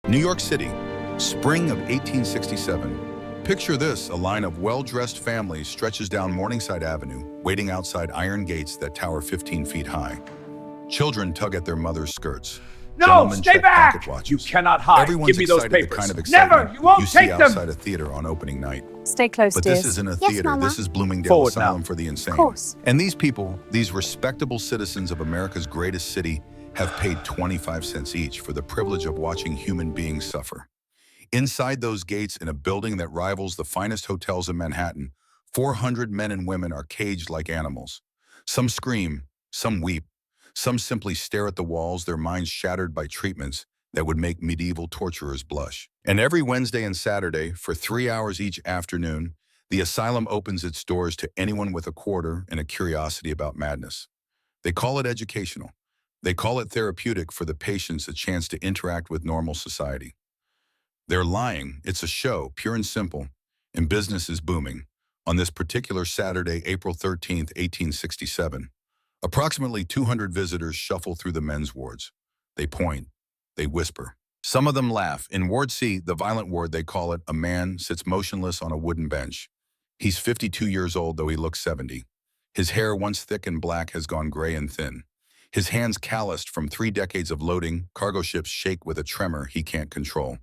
New York City, spring of 1867. Picture this, a line of well-dressed families stretches down Morningside Avenue, waiting outside iron gates that tower 15 feet high. Children tug at their mothers' skirts. No, Gentlemen stay check back! pocket watches. You cannot hide. Everyone's Give me those excited, the papers. kind of excitement Never! You won't you see take them! outside a theater on opening night. Stay close, But dears. this isn't a Yes, theater, Mama. this is Bloomingdale Forward Asylum now. for the insane. Of course. And these people, these respectable citizens of America's greatest city, have paid 25 cents each for the privilege of watching human beings suffer. Inside those gates, in a building that rivals the finest hotels in Manhattan, 400 men and women are caged like animals. Some scream, some weep, some simply stare at the walls, their minds shattered by treatments that would make medieval torturers blush. And every Wednesday and Saturday, for 3 hours each afternoon, the asylum opens its doors to anyone with a quarter and a curiosity about madness. They call it educational. They call it therapeutic, for the patients a chance to interact with normal society. They're lying. It's a show, pure and simple, and business is booming. On this particular Saturday, April 13th, 1867, approximately 200 visitors shuffle through the men's wards. They point, they whisper. Some of them laugh. In Ward C, the violent ward they call it, a man sits motionless on a wooden bench. He's 52 years old, though he looks 70. His hair, once thick and black, has gone gray and thin. His hands, calloused from 3 decades of loading cargo ships, shake with a tremor he can't control.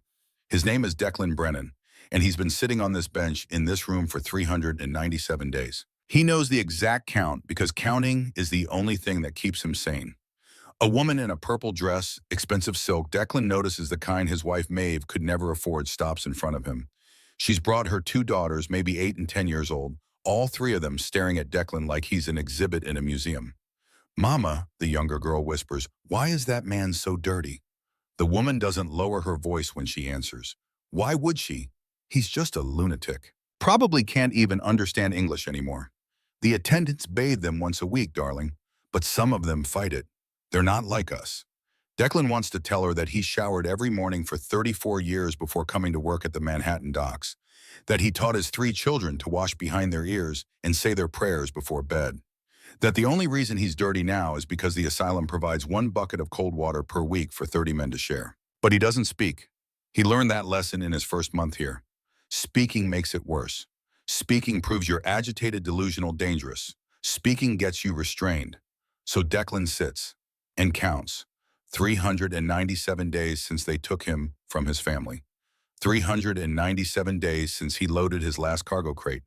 His name is Declan Brennan, and he's been sitting on this bench in this room for 397 days. He knows the exact count because counting is the only thing that keeps him sane. A woman in a purple dress, expensive silk, Declan notices the kind his wife Maeve could never afford, stops in front of him. She's brought her 2 daughters, maybe 8 and 10 years old, all 3 of them staring at Declan like he's an exhibit in a museum. "Mama," the younger girl whispers, "why is that man so dirty?" The woman doesn't lower her voice when she answers. Why would she? He's just a lunatic. Probably can't even understand English anymore. The attendants bathe them once a week, darling, but some of them fight it. They're not like us. Declan wants to tell her that he showered every morning for 34 years before coming to work at the Manhattan docks, that he taught his 3 children to wash behind their ears and say their prayers before bed, that the only reason he's dirty now is because the asylum provides 1 bucket of cold water per week for 30 men to share. But he doesn't speak. He learned that lesson in his first month here. Speaking makes it worse. Speaking proves you're agitated, delusional, dangerous. Speaking gets you restrained. So Declan sits and counts. 397 days since they took him from his family. 397 days since he loaded his last cargo crate.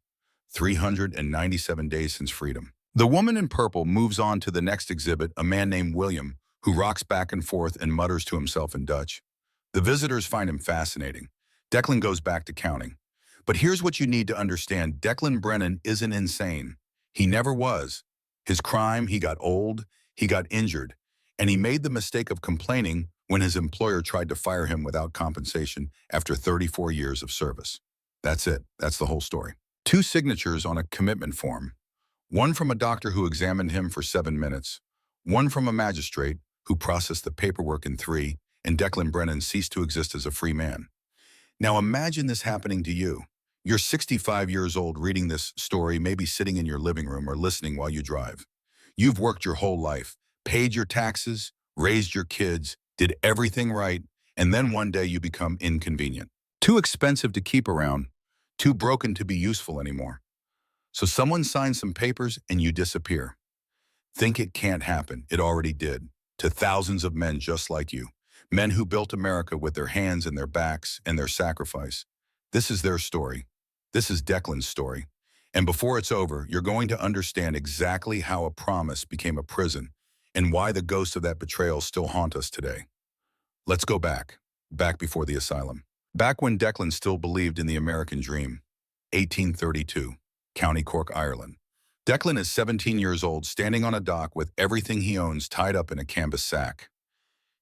397 days since freedom. The woman in purple moves on to the next exhibit, a man named William, who rocks back and forth and mutters to himself in Dutch. The visitors find him fascinating. Declan goes back to counting. But here's what you need to understand. Declan Brennan isn't insane. He never was. His crime, he got old, he got injured, and he made the mistake of complaining when his employer tried to fire him without compensation after 34 years of service. That's it. That's the whole story. 2 signatures on a commitment form. One from a doctor who examined him for 7 minutes. One from a magistrate who processed the paperwork in 3, and Declan Brennan ceased to exist as a free man. Now imagine this happening to you. You're 65 years old reading this story, maybe sitting in your living room or listening while you drive. You've worked your whole life, paid your taxes, raised your kids, did everything right, and then one day you become inconvenient. Too expensive to keep around, too broken to be useful anymore. So someone signs some papers and you disappear. Think it can't happen. It already did. To thousands of men just like you. Men who built America with their hands and their backs and their sacrifice. This is their story. This is Declan's story. And before it's over, you're going to understand exactly how a promise became a prison and why the ghosts of that betrayal still haunt us today. Let's go back before the asylum. Back when Declan still believed in the American dream. 1832, County Cork, Ireland. Declan is 17 years old, standing on a dock with everything he owns tied up in a canvas sack.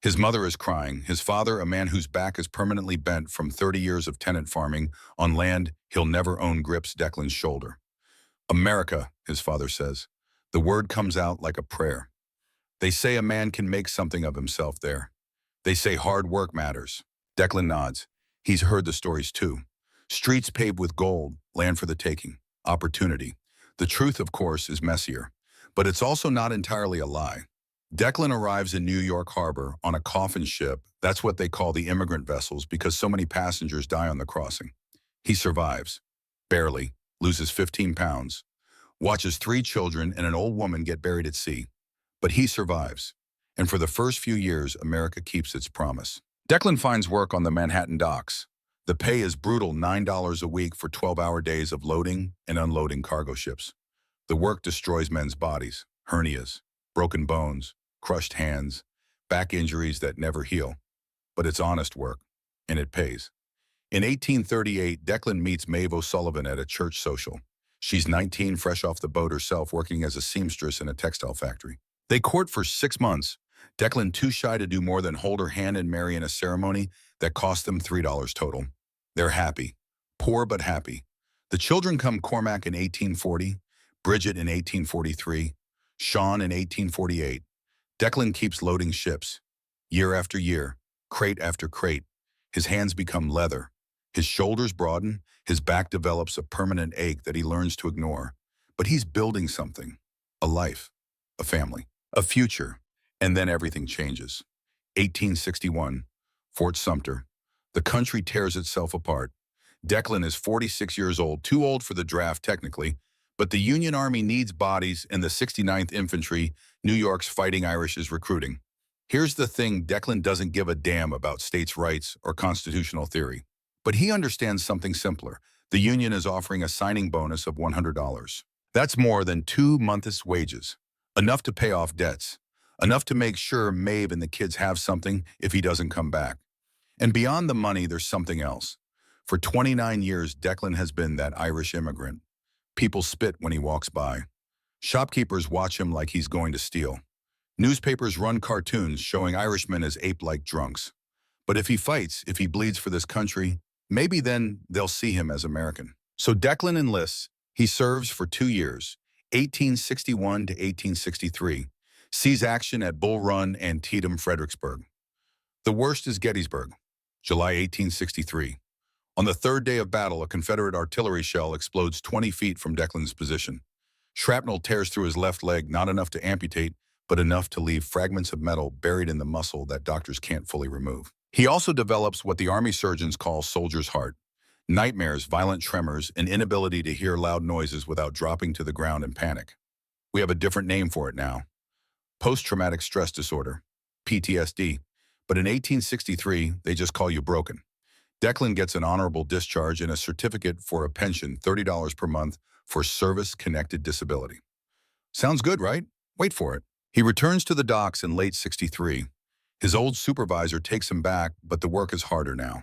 His mother is crying. His father, a man whose back is permanently bent from 30 years of tenant farming on land he'll never own, grips Declan's shoulder. "America," his father says. The word comes out like a prayer. They say a man can make something of himself there. They say hard work matters. Declan nods. He's heard the stories too. Streets paved with gold, land for the taking, opportunity. The truth, of course, is messier, but it's also not entirely a lie. Declan arrives in New York Harbor on a coffin ship. That's what they call the immigrant vessels because so many passengers die on the crossing. He survives. Barely. Loses 15 pounds. Watches 3 children and an old woman get buried at sea. But he survives. And for the first few years, America keeps its promise. Declan finds work on the Manhattan docks. The pay is brutal, $9 a week for 12-hour days of loading and unloading cargo ships. The work destroys men's bodies, hernias, broken bones, crushed hands, back injuries that never heal. But it's honest work, and it pays. In 1838, Declan meets Maeve O'Sullivan at a church social. She's 19, fresh off the boat herself, working as a seamstress in a textile factory. They court for 6 months. Declan too shy to do more than hold her hand and marry in a ceremony that cost them $3 total. They're happy. Poor but happy. The children come Cormac in 1840, Bridget in 1843, Sean in 1848. Declan keeps loading ships. Year after year, crate after crate. His hands become leather. His shoulders broaden. His back develops a permanent ache that he learns to ignore. But he's building something. A life. A family. A future. And then everything changes. 1861. Fort Sumter. The country tears itself apart. Declan is 46 years old, too old for the draft technically, but the Union Army needs bodies and the 69th Infantry, New York's Fighting Irish, is recruiting. Here's the thing, Declan doesn't give a damn about states' rights or constitutional theory. But he understands something simpler. The Union is offering a signing bonus of $100. That's more than 2 months' wages. Enough to pay off debts. Enough to make sure Maeve and the kids have something if he doesn't come back. And beyond the money, there's something else. For 29 years, Declan has been that Irish immigrant. People spit when he walks by. Shopkeepers watch him like he's going to steal. Newspapers run cartoons showing Irishmen as ape-like drunks. But if he fights, if he bleeds for this country, maybe then they'll see him as American. So Declan enlists. He serves for 2 years, 1861 to 1863. Sees action at Bull Run, Antietam, Fredericksburg. The worst is Gettysburg, July 1863. On the 3rd day of battle, a Confederate artillery shell explodes 20 feet from Declan's position. Shrapnel tears through his left leg, not enough to amputate, but enough to leave fragments of metal buried in the muscle that doctors can't fully remove. He also develops what the Army surgeons call soldier's heart. Nightmares, violent tremors, and inability to hear loud noises without dropping to the ground in panic. We have a different name for it now. Post-traumatic stress disorder, PTSD. But in 1863, they just call you broken. Declan gets an honorable discharge and a certificate for a pension, $30 per month, for service-connected disability. Sounds good, right? Wait for it. He returns to the docks in late '63. His old supervisor takes him back, but the work is harder now.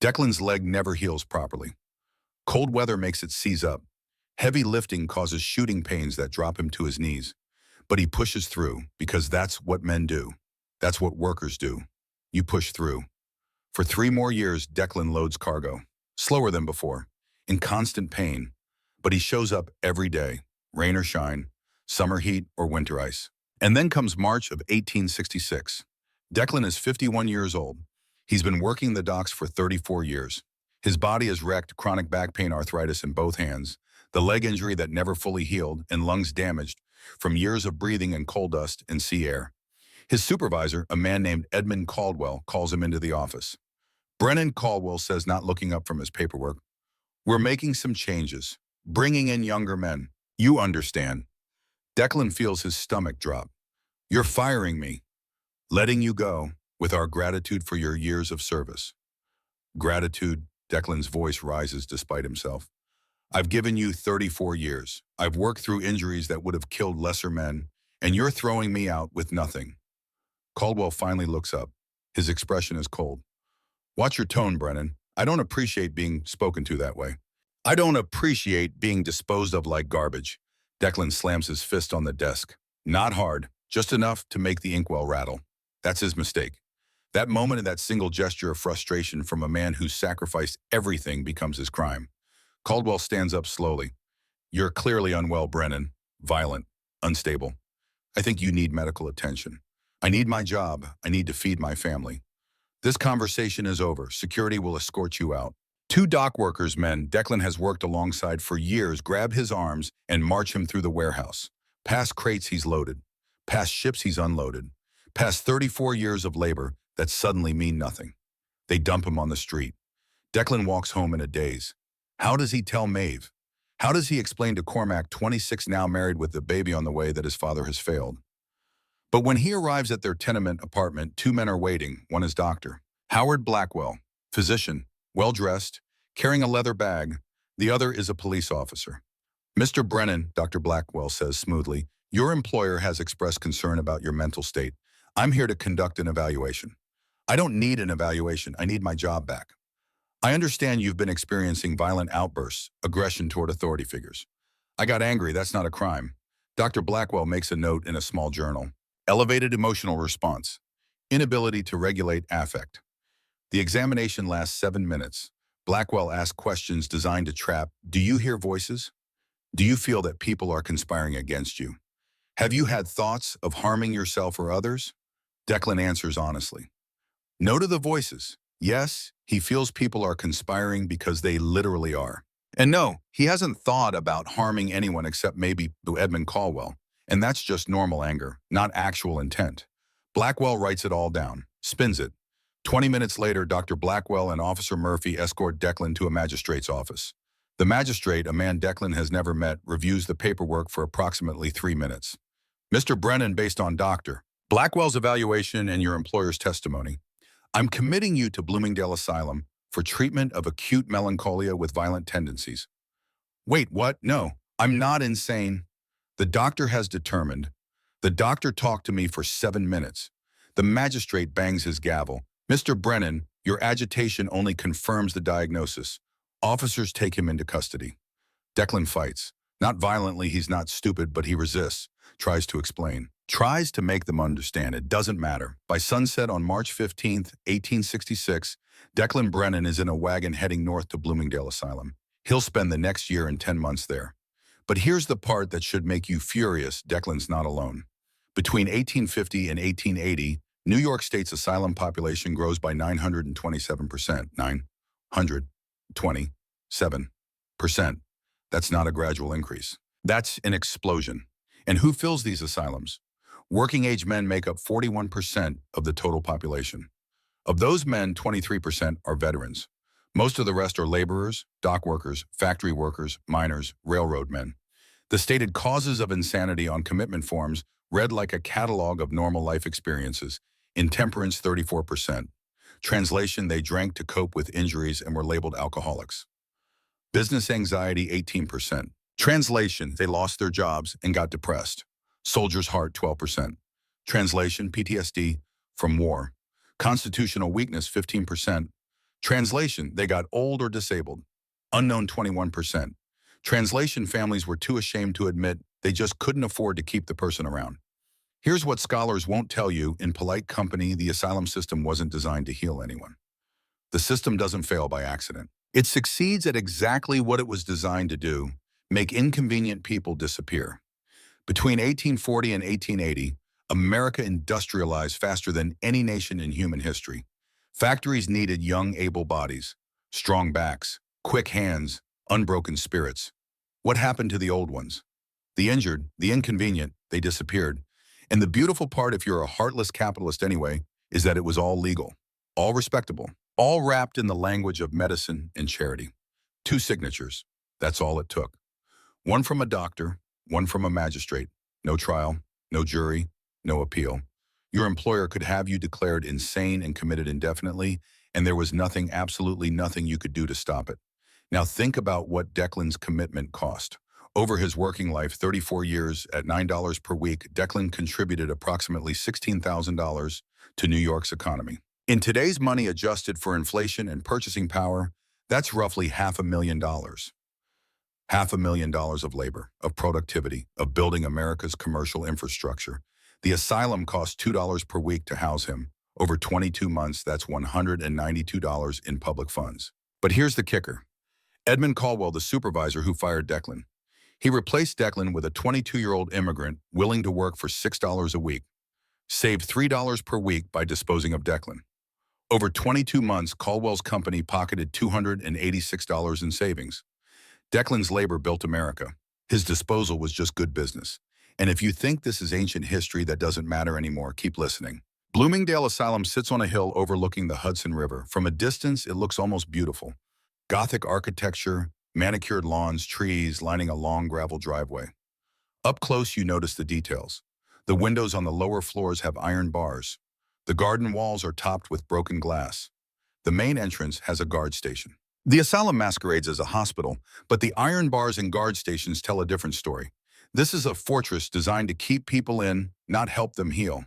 Declan's leg never heals properly. Cold weather makes it seize up. Heavy lifting causes shooting pains that drop him to his knees. But he pushes through, because that's what men do. That's what workers do. You push through. For 3 more years, Declan loads cargo, slower than before, in constant pain. But he shows up every day, rain or shine, summer heat or winter ice. And then comes March of 1866. Declan is 51 years old. He's been working the docks for 34 years. His body is wrecked, chronic back pain, arthritis in both hands, the leg injury that never fully healed, and lungs damaged from years of breathing in coal dust and sea air. His supervisor, a man named Edmund Caldwell, calls him into the office. Brennan, Caldwell says, not looking up from his paperwork, "We're making some changes, bringing in younger men. You understand." Declan feels his stomach drop. "You're firing me, letting you go, with our gratitude for your years of service." Gratitude, Declan's voice rises despite himself. "I've given you 34 years. I've worked through injuries that would have killed lesser men, and you're throwing me out with nothing." Caldwell finally looks up. His expression is cold. "Watch your tone, Brennan. I don't appreciate being spoken to that way. I don't appreciate being disposed of like garbage." Declan slams his fist on the desk. Not hard, just enough to make the inkwell rattle. That's his mistake. That moment and that single gesture of frustration from a man who sacrificed everything becomes his crime. Caldwell stands up slowly. "You're clearly unwell, Brennan. Violent. Unstable. I think you need medical attention. I need my job. I need to feed my family. This conversation is over. Security will escort you out." 2 dock workers, men Declan has worked alongside for years, grab his arms and march him through the warehouse. Past crates he's loaded. past ships he's unloaded, past 34 years of labor that suddenly mean nothing. They dump him on the street. Declan walks home in a daze. How does he tell Maeve? How does he explain to Cormac, 26, now married with a baby on the way, that his father has failed? But when he arrives at their tenement apartment, two men are waiting. One is Dr. Howard Blackwell, physician, well-dressed, carrying a leather bag. The other is a police officer. Mr. Brennan, Dr. Blackwell says smoothly, your employer has expressed concern about your mental state. I'm here to conduct an evaluation. I don't need an evaluation. I need my job back. I understand you've been experiencing violent outbursts, aggression toward authority figures. I got angry. That's not a crime. Dr. Blackwell makes a note in a small journal. Elevated emotional response. Inability to regulate affect. The examination lasts 7 minutes. Blackwell asks questions designed to trap. Do you hear voices? Do you feel that people are conspiring against you? Have you had thoughts of harming yourself or others? Declan answers honestly. No to the voices. Yes, he feels people are conspiring because they literally are. And no, he hasn't thought about harming anyone except maybe Edmund Caldwell. And that's just normal anger, not actual intent. Blackwell writes it all down, spins it. 20 minutes later, Dr. Blackwell and Officer Murphy escort Declan to a magistrate's office. The magistrate, a man Declan has never met, reviews the paperwork for approximately 3 minutes. Mr. Brennan, based on Dr. Blackwell's evaluation and your employer's testimony, I'm committing you to Bloomingdale Asylum for treatment of acute melancholia with violent tendencies. Wait, what? No, I'm not insane. The doctor has determined. The doctor talked to me for 7 minutes. The magistrate bangs his gavel. Mr. Brennan, your agitation only confirms the diagnosis. Officers take him into custody. Declan fights. Not violently, he's not stupid, but he resists, tries to explain, tries to make them understand. It doesn't matter. By sunset on March 15th, 1866, Declan Brennan is in a wagon heading north to Bloomingdale Asylum. He'll spend the next year and 10 months there. But here's the part that should make you furious. Declan's not alone. Between 1850 and 1880, New York State's asylum population grows by 927%. 927%. That's not a gradual increase. That's an explosion. And who fills these asylums? Working-age men make up 41% of the total population. Of those men, 23% are veterans. Most of the rest are laborers, dock workers, factory workers, miners, railroad men. The stated causes of insanity on commitment forms read like a catalog of normal life experiences. Intemperance, 34%. Translation, they drank to cope with injuries and were labeled alcoholics. Business anxiety, 18%. Translation, they lost their jobs and got depressed. Soldier's heart, 12%. Translation, PTSD from war. Constitutional weakness, 15%. Translation, they got old or disabled. Unknown, 21%. Translation, families were too ashamed to admit they just couldn't afford to keep the person around. Here's what scholars won't tell you. In polite company, the asylum system wasn't designed to heal anyone. The system doesn't fail by accident. It succeeds at exactly what it was designed to do: make inconvenient people disappear. Between 1840 and 1880, America industrialized faster than any nation in human history. Factories needed young, able bodies, strong backs, quick hands, unbroken spirits. What happened to the old ones? The injured, the inconvenient, they disappeared. And the beautiful part, if you're a heartless capitalist anyway, is that it was all legal, all respectable, all wrapped in the language of medicine and charity. 2 signatures. That's all it took. One from a doctor, one from a magistrate. No trial, no jury, no appeal. Your employer could have you declared insane and committed indefinitely, and there was nothing, absolutely nothing you could do to stop it. Now think about what Declan's commitment cost. Over his working life, 34 years at $9 per week, Declan contributed approximately $16,000 to New York's economy. In today's money, adjusted for inflation and purchasing power, that's roughly $500,000. $500,000 of labor, of productivity, of building America's commercial infrastructure. The asylum cost $2 per week to house him. Over 22 months, that's $192 in public funds. But here's the kicker. Edmund Caldwell, the supervisor who fired Declan, he replaced Declan with a 22-year-old immigrant willing to work for $6 a week, saved $3 per week by disposing of Declan. Over 22 months, Caldwell's company pocketed $286 in savings. Declan's labor built America. His disposal was just good business. And if you think this is ancient history that doesn't matter anymore, keep listening. Bloomingdale Asylum sits on a hill overlooking the Hudson River. From a distance, it looks almost beautiful. Gothic architecture, manicured lawns, trees lining a long gravel driveway. Up close, you notice the details. The windows on the lower floors have iron bars. The garden walls are topped with broken glass. The main entrance has a guard station. The asylum masquerades as a hospital, but the iron bars and guard stations tell a different story. This is a fortress designed to keep people in, not help them heal.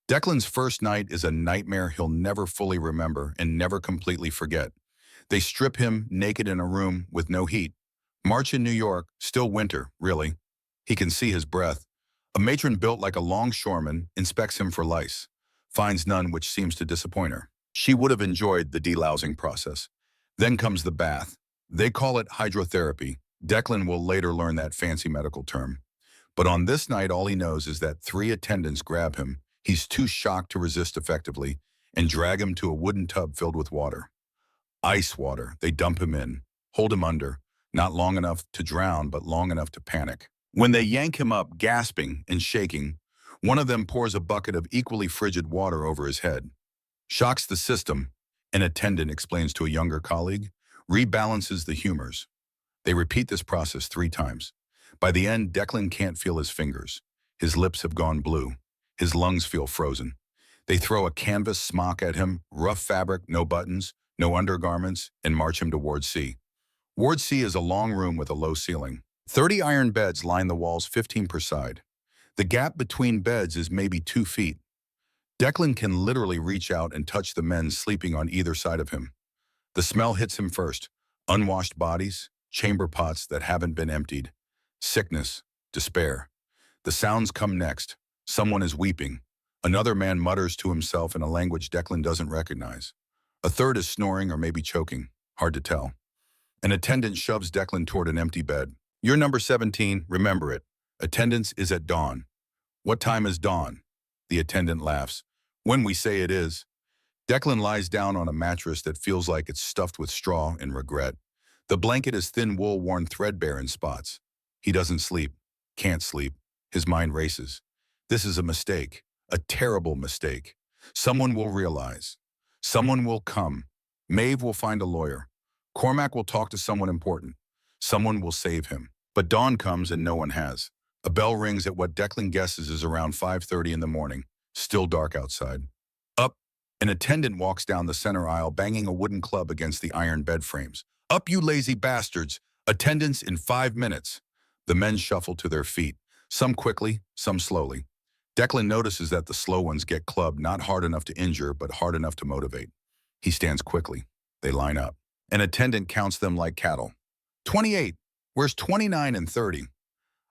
Declan's first night is a nightmare he'll never fully remember and never completely forget. They strip him naked in a room with no heat. March in New York, still winter, really. He can see his breath. A matron built like a longshoreman inspects him for lice, finds none, which seems to disappoint her. She would have enjoyed the delousing process. Then comes the bath. They call it hydrotherapy. Declan will later learn that fancy medical term. But on this night, all he knows is that 3 attendants grab him. He's too shocked to resist effectively and drag him to a wooden tub filled with water. Ice water. They dump him in, hold him under, not long enough to drown, but long enough to panic. When they yank him up, gasping and shaking, one of them pours a bucket of equally frigid water over his head. Shocks the system, an attendant explains to a younger colleague, rebalances the humors. They repeat this process 3 times. By the end, Declan can't feel his fingers. His lips have gone blue. His lungs feel frozen. They throw a canvas smock at him, rough fabric, no buttons, no undergarments, and march him to Ward C. Ward C is a long room with a low ceiling. 30 iron beds line the walls, 15 per side. The gap between beds is maybe 2 feet. Declan can literally reach out and touch the men sleeping on either side of him. The smell hits him first. Unwashed bodies, chamber pots that haven't been emptied. Sickness, despair. The sounds come next. Someone is weeping. Another man mutters to himself in a language Declan doesn't recognize. A third is snoring or maybe choking. Hard to tell. An attendant shoves Declan toward an empty bed. You're number 17, remember it. Attendance is at dawn. What time is dawn? The attendant laughs. When we say it is. Declan lies down on a mattress that feels like it's stuffed with straw and regret. The blanket is thin wool worn threadbare in spots. He doesn't sleep. Can't sleep. His mind races. This is a mistake. A terrible mistake. Someone will realize. Someone will come. Maeve will find a lawyer. Cormac will talk to someone important. Someone will save him. But dawn comes and no one has. A bell rings at what Declan guesses is around 5:30 in the morning. Still dark outside. Up, an attendant walks down the center aisle banging a wooden club against the iron bed frames. Up, you lazy bastards! Attendance in 5 minutes. The men shuffle to their feet, some quickly, some slowly. Declan notices that the slow ones get clubbed, not hard enough to injure, but hard enough to motivate. He stands quickly. They line up. An attendant counts them like cattle. 28. Where's 29 and 30?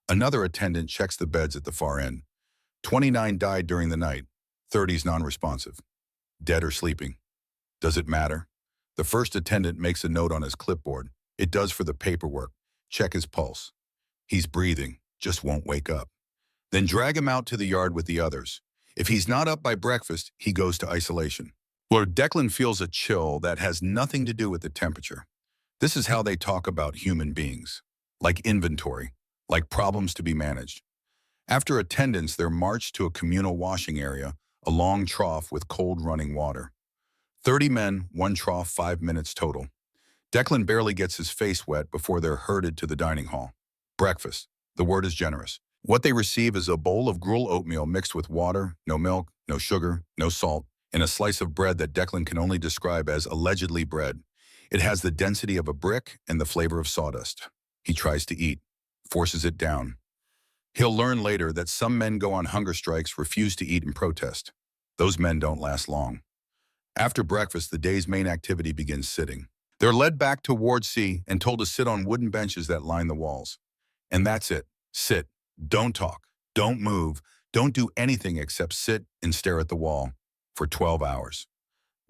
Another attendant checks the beds at the far end. 29 died during the night. 30's non-responsive. Dead or sleeping. Does it matter? The first attendant makes a note on his clipboard. It does for the paperwork. Check his pulse. He's breathing, just won't wake up. Then drag him out to the yard with the others. If he's not up by breakfast, he goes to isolation. Lord Declan feels a chill that has nothing to do with the temperature. This is how they talk about human beings. Like inventory, like problems to be managed. After attendance, they're marched to a communal washing area, a long trough with cold running water. 30 men, 1 trough, 5 minutes total. Declan barely gets his face wet before they're herded to the dining hall. Breakfast. The word is generous. What they receive is a bowl of gruel oatmeal mixed with water, no milk, no sugar, no salt, and a slice of bread that Declan can only describe as allegedly bread. It has the density of a brick and the flavor of sawdust. He tries to eat, forces it down. He'll learn later that some men go on hunger strikes, refuse to eat in protest. Those men don't last long. After breakfast, the day's main activity begins sitting. They're led back to Ward C and told to sit on wooden benches that line the walls. And that's it. Sit. Don't talk. Don't move. Don't do anything except sit and stare at the wall for 12 hours.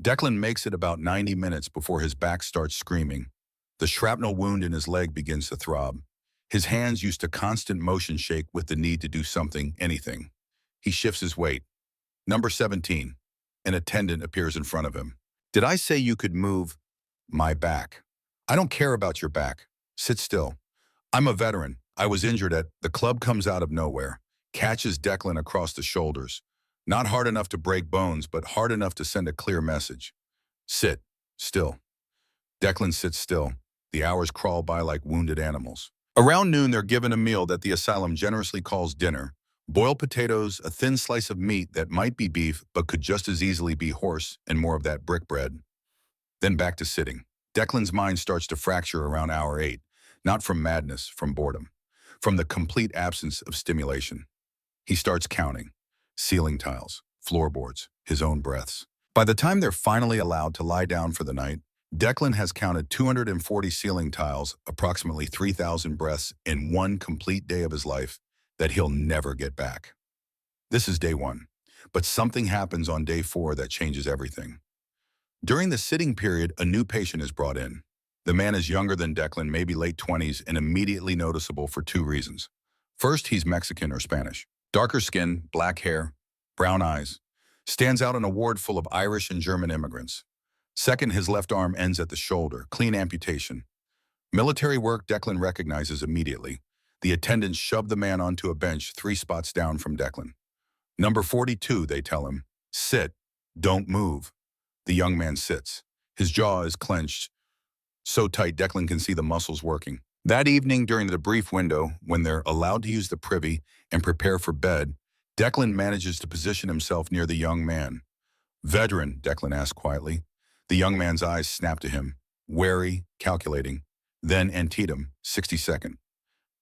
Declan makes it about 90 minutes before his back starts screaming. The shrapnel wound in his leg begins to throb. His hands, used to constant motion, shake with the need to do something, anything. He shifts his weight. Number 17. An attendant appears in front of him. Did I say you could move? My back. I don't care about your back. Sit still. I'm a veteran. I was injured at the club comes out of nowhere. catches Declan across the shoulders. Not hard enough to break bones, but hard enough to send a clear message. Sit. Still. Declan sits still. The hours crawl by like wounded animals. Around noon, they're given a meal that the asylum generously calls dinner. Boiled potatoes, a thin slice of meat that might be beef, but could just as easily be horse, and more of that brick bread. Then back to sitting. Declan's mind starts to fracture around hour 8, not from madness, from boredom, from the complete absence of stimulation. He starts counting. Ceiling tiles, floorboards, his own breaths. By the time they're finally allowed to lie down for the night, Declan has counted 240 ceiling tiles, approximately 3,000 breaths in one complete day of his life that he'll never get back. This is day 1, but something happens on day 4 that changes everything. During the sitting period, a new patient is brought in. The man is younger than Declan, maybe late 20s, and immediately noticeable for 2 reasons. First, he's Mexican or Spanish. Darker skin, black hair, brown eyes. Stands out in a ward full of Irish and German immigrants. Second, his left arm ends at the shoulder, clean amputation. Military work Declan recognizes immediately. The attendants shove the man onto a bench 3 spots down from Declan. Number 42, they tell him. Sit. Don't move. The young man sits. His jaw is clenched, so tight Declan can see the muscles working. That evening, during the brief window, when they're allowed to use the privy and prepare for bed, Declan manages to position himself near the young man. Veteran, Declan asks quietly. The young man's eyes snap to him, wary, calculating. Then Antietam, 62nd.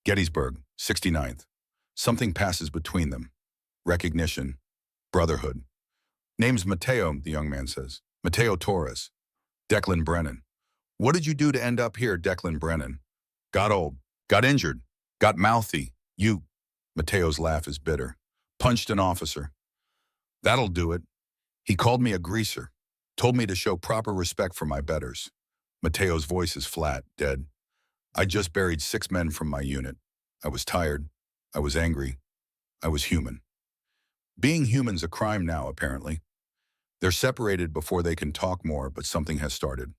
Gettysburg, 69th. Something passes between them. Recognition. Brotherhood. Name's Mateo, the young man says. Mateo Torres. Declan Brennan. What did you do to end up here, Declan Brennan? Got old. Got injured. Got mouthy. You. Mateo's laugh is bitter. Punched an officer. That'll do it. He called me a greaser. Told me to show proper respect for my betters. Mateo's voice is flat, dead. I just buried 6 men from my unit. I was tired. I was angry. I was human. Being human's a crime now, apparently. They're separated before they can talk more, but something has started.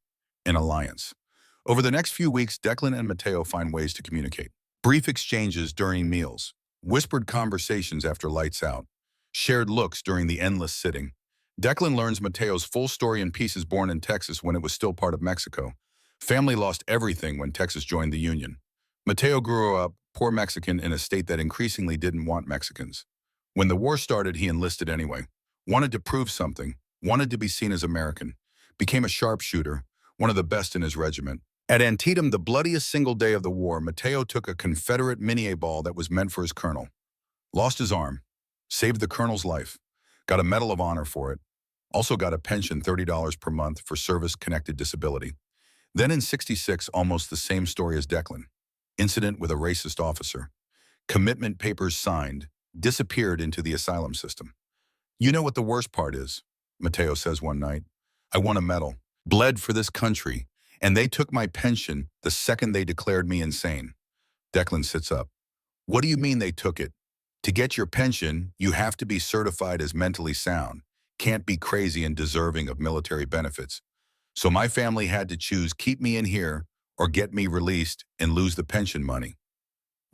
An alliance. Over the next few weeks, Declan and Mateo find ways to communicate. Brief exchanges during meals. Whispered conversations after lights out. Shared looks during the endless sitting. Declan learns Mateo's full story in pieces. Born in Texas when it was still part of Mexico. Family lost everything when Texas joined the Union. Mateo grew up poor Mexican in a state that increasingly didn't want Mexicans. When the war started, he enlisted anyway. Wanted to prove something. Wanted to be seen as American. Became a sharpshooter, one of the best in his regiment. At Antietam, the bloodiest single day of the war, Mateo took a Confederate Minié ball that was meant for his colonel. Lost his arm. Saved the colonel's life. Got a Medal of Honor for it. Also got a pension, $30 per month for service-connected disability. Then in '66, almost the same story as Declan. Incident with a racist officer. Commitment papers signed. Disappeared into the asylum system. You know what the worst part is? Mateo says one night. I won a medal. Bled for this country. And they took my pension the second they declared me insane. Declan sits up. What do you mean they took it? To get your pension, you have to be certified as mentally sound. Can't be crazy and deserving of military benefits. So my family had to choose keep me in here or get me released and lose the pension money.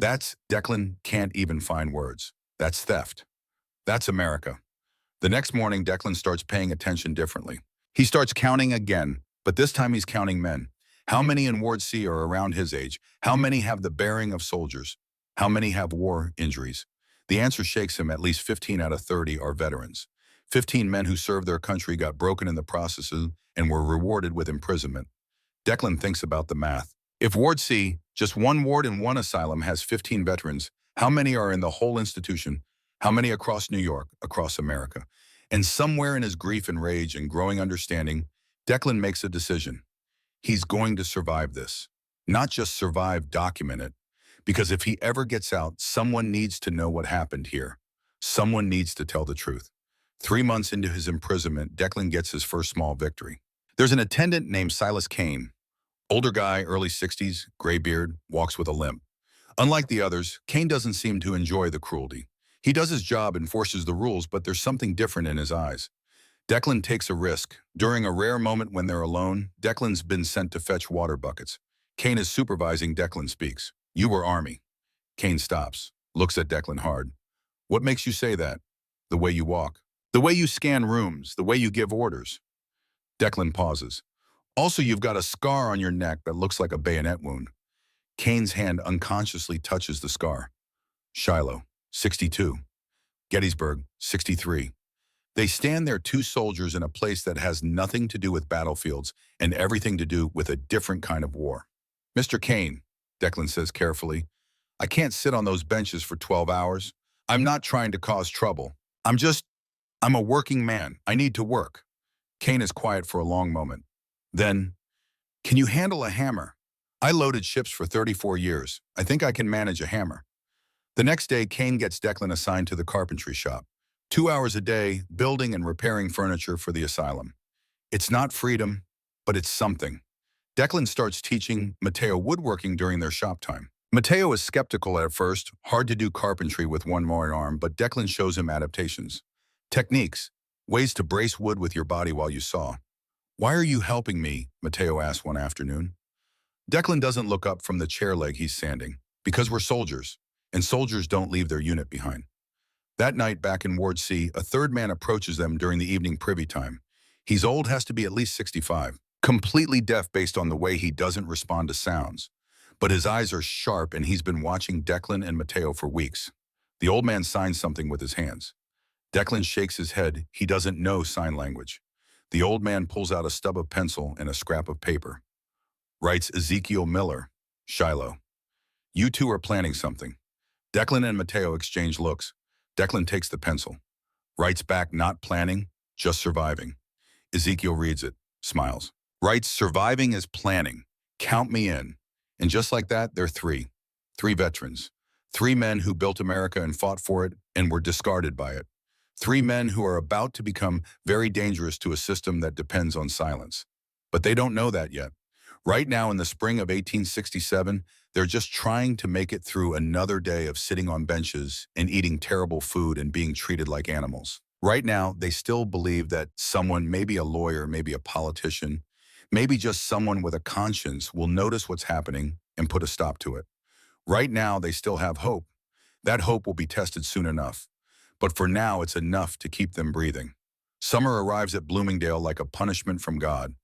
Declan can't even find words. That's theft. That's America. The next morning, Declan starts paying attention differently. He starts counting again, but this time he's counting men. How many in Ward C are around his age? How many have the bearing of soldiers? How many have war injuries? The answer shakes him. At least 15 out of 30 are veterans. 15 men who served their country, got broken in the process, and were rewarded with imprisonment. Declan thinks about the math. If Ward C, just one ward in one asylum, has 15 veterans, how many are in the whole institution? How many across New York, across America? And somewhere in his grief and rage and growing understanding, Declan makes a decision. He's going to survive this. Not just survive, document it. Because if he ever gets out, someone needs to know what happened here. Someone needs to tell the truth. 3 months into his imprisonment, Declan gets his first small victory. There's an attendant named Silas Kane. Older guy, early 60s, gray beard, walks with a limp. Unlike the others, Kane doesn't seem to enjoy the cruelty. He does his job, enforces the rules, but there's something different in his eyes. Declan takes a risk. During a rare moment when they're alone, Declan's been sent to fetch water buckets. Kane is supervising. Declan speaks. You were Army. Kane stops, looks at Declan hard. What makes you say that? The way you walk. The way you scan rooms. The way you give orders. Declan pauses. Also, you've got a scar on your neck that looks like a bayonet wound. Kane's hand unconsciously touches the scar. Shiloh, 62. Gettysburg, 63. They stand there, two soldiers in a place that has nothing to do with battlefields and everything to do with a different kind of war. Mr. Kane, Declan says carefully, I can't sit on those benches for 12 hours. I'm not trying to cause trouble. I'm a working man. I need to work. Kane is quiet for a long moment. Then, can you handle a hammer? I loaded ships for 34 years. I think I can manage a hammer. The next day, Kane gets Declan assigned to the carpentry shop. 2 hours a day, building and repairing furniture for the asylum. It's not freedom, but it's something. Declan starts teaching Mateo woodworking during their shop time. Mateo is skeptical at first, hard to do carpentry with one more arm, but Declan shows him adaptations. Techniques, ways to brace wood with your body while you saw. Why are you helping me? Mateo asks one afternoon. Declan doesn't look up from the chair leg he's sanding. Because we're soldiers, and soldiers don't leave their unit behind. That night, back in Ward C, a third man approaches them during the evening privy time. He's old, has to be at least 65, completely deaf based on the way he doesn't respond to sounds. But his eyes are sharp and he's been watching Declan and Mateo for weeks. The old man signs something with his hands. Declan shakes his head. He doesn't know sign language. The old man pulls out a stub of pencil and a scrap of paper. Writes Ezekiel Miller, Shiloh. You two are planning something. Declan and Mateo exchange looks. Declan takes the pencil. Writes back, not planning, just surviving. Ezekiel reads it, smiles. Writes, surviving is planning. Count me in. And just like that, they're three. Three veterans. Three men who built America and fought for it and were discarded by it. Three men who are about to become very dangerous to a system that depends on silence. But they don't know that yet. Right now, in the spring of 1867, they're just trying to make it through another day of sitting on benches and eating terrible food and being treated like animals. Right now, they still believe that someone, maybe a lawyer, maybe a politician, maybe just someone with a conscience will notice what's happening and put a stop to it. Right now, they still have hope. That hope will be tested soon enough. But for now, it's enough to keep them breathing. Summer arrives at Bloomingdale like a punishment from God.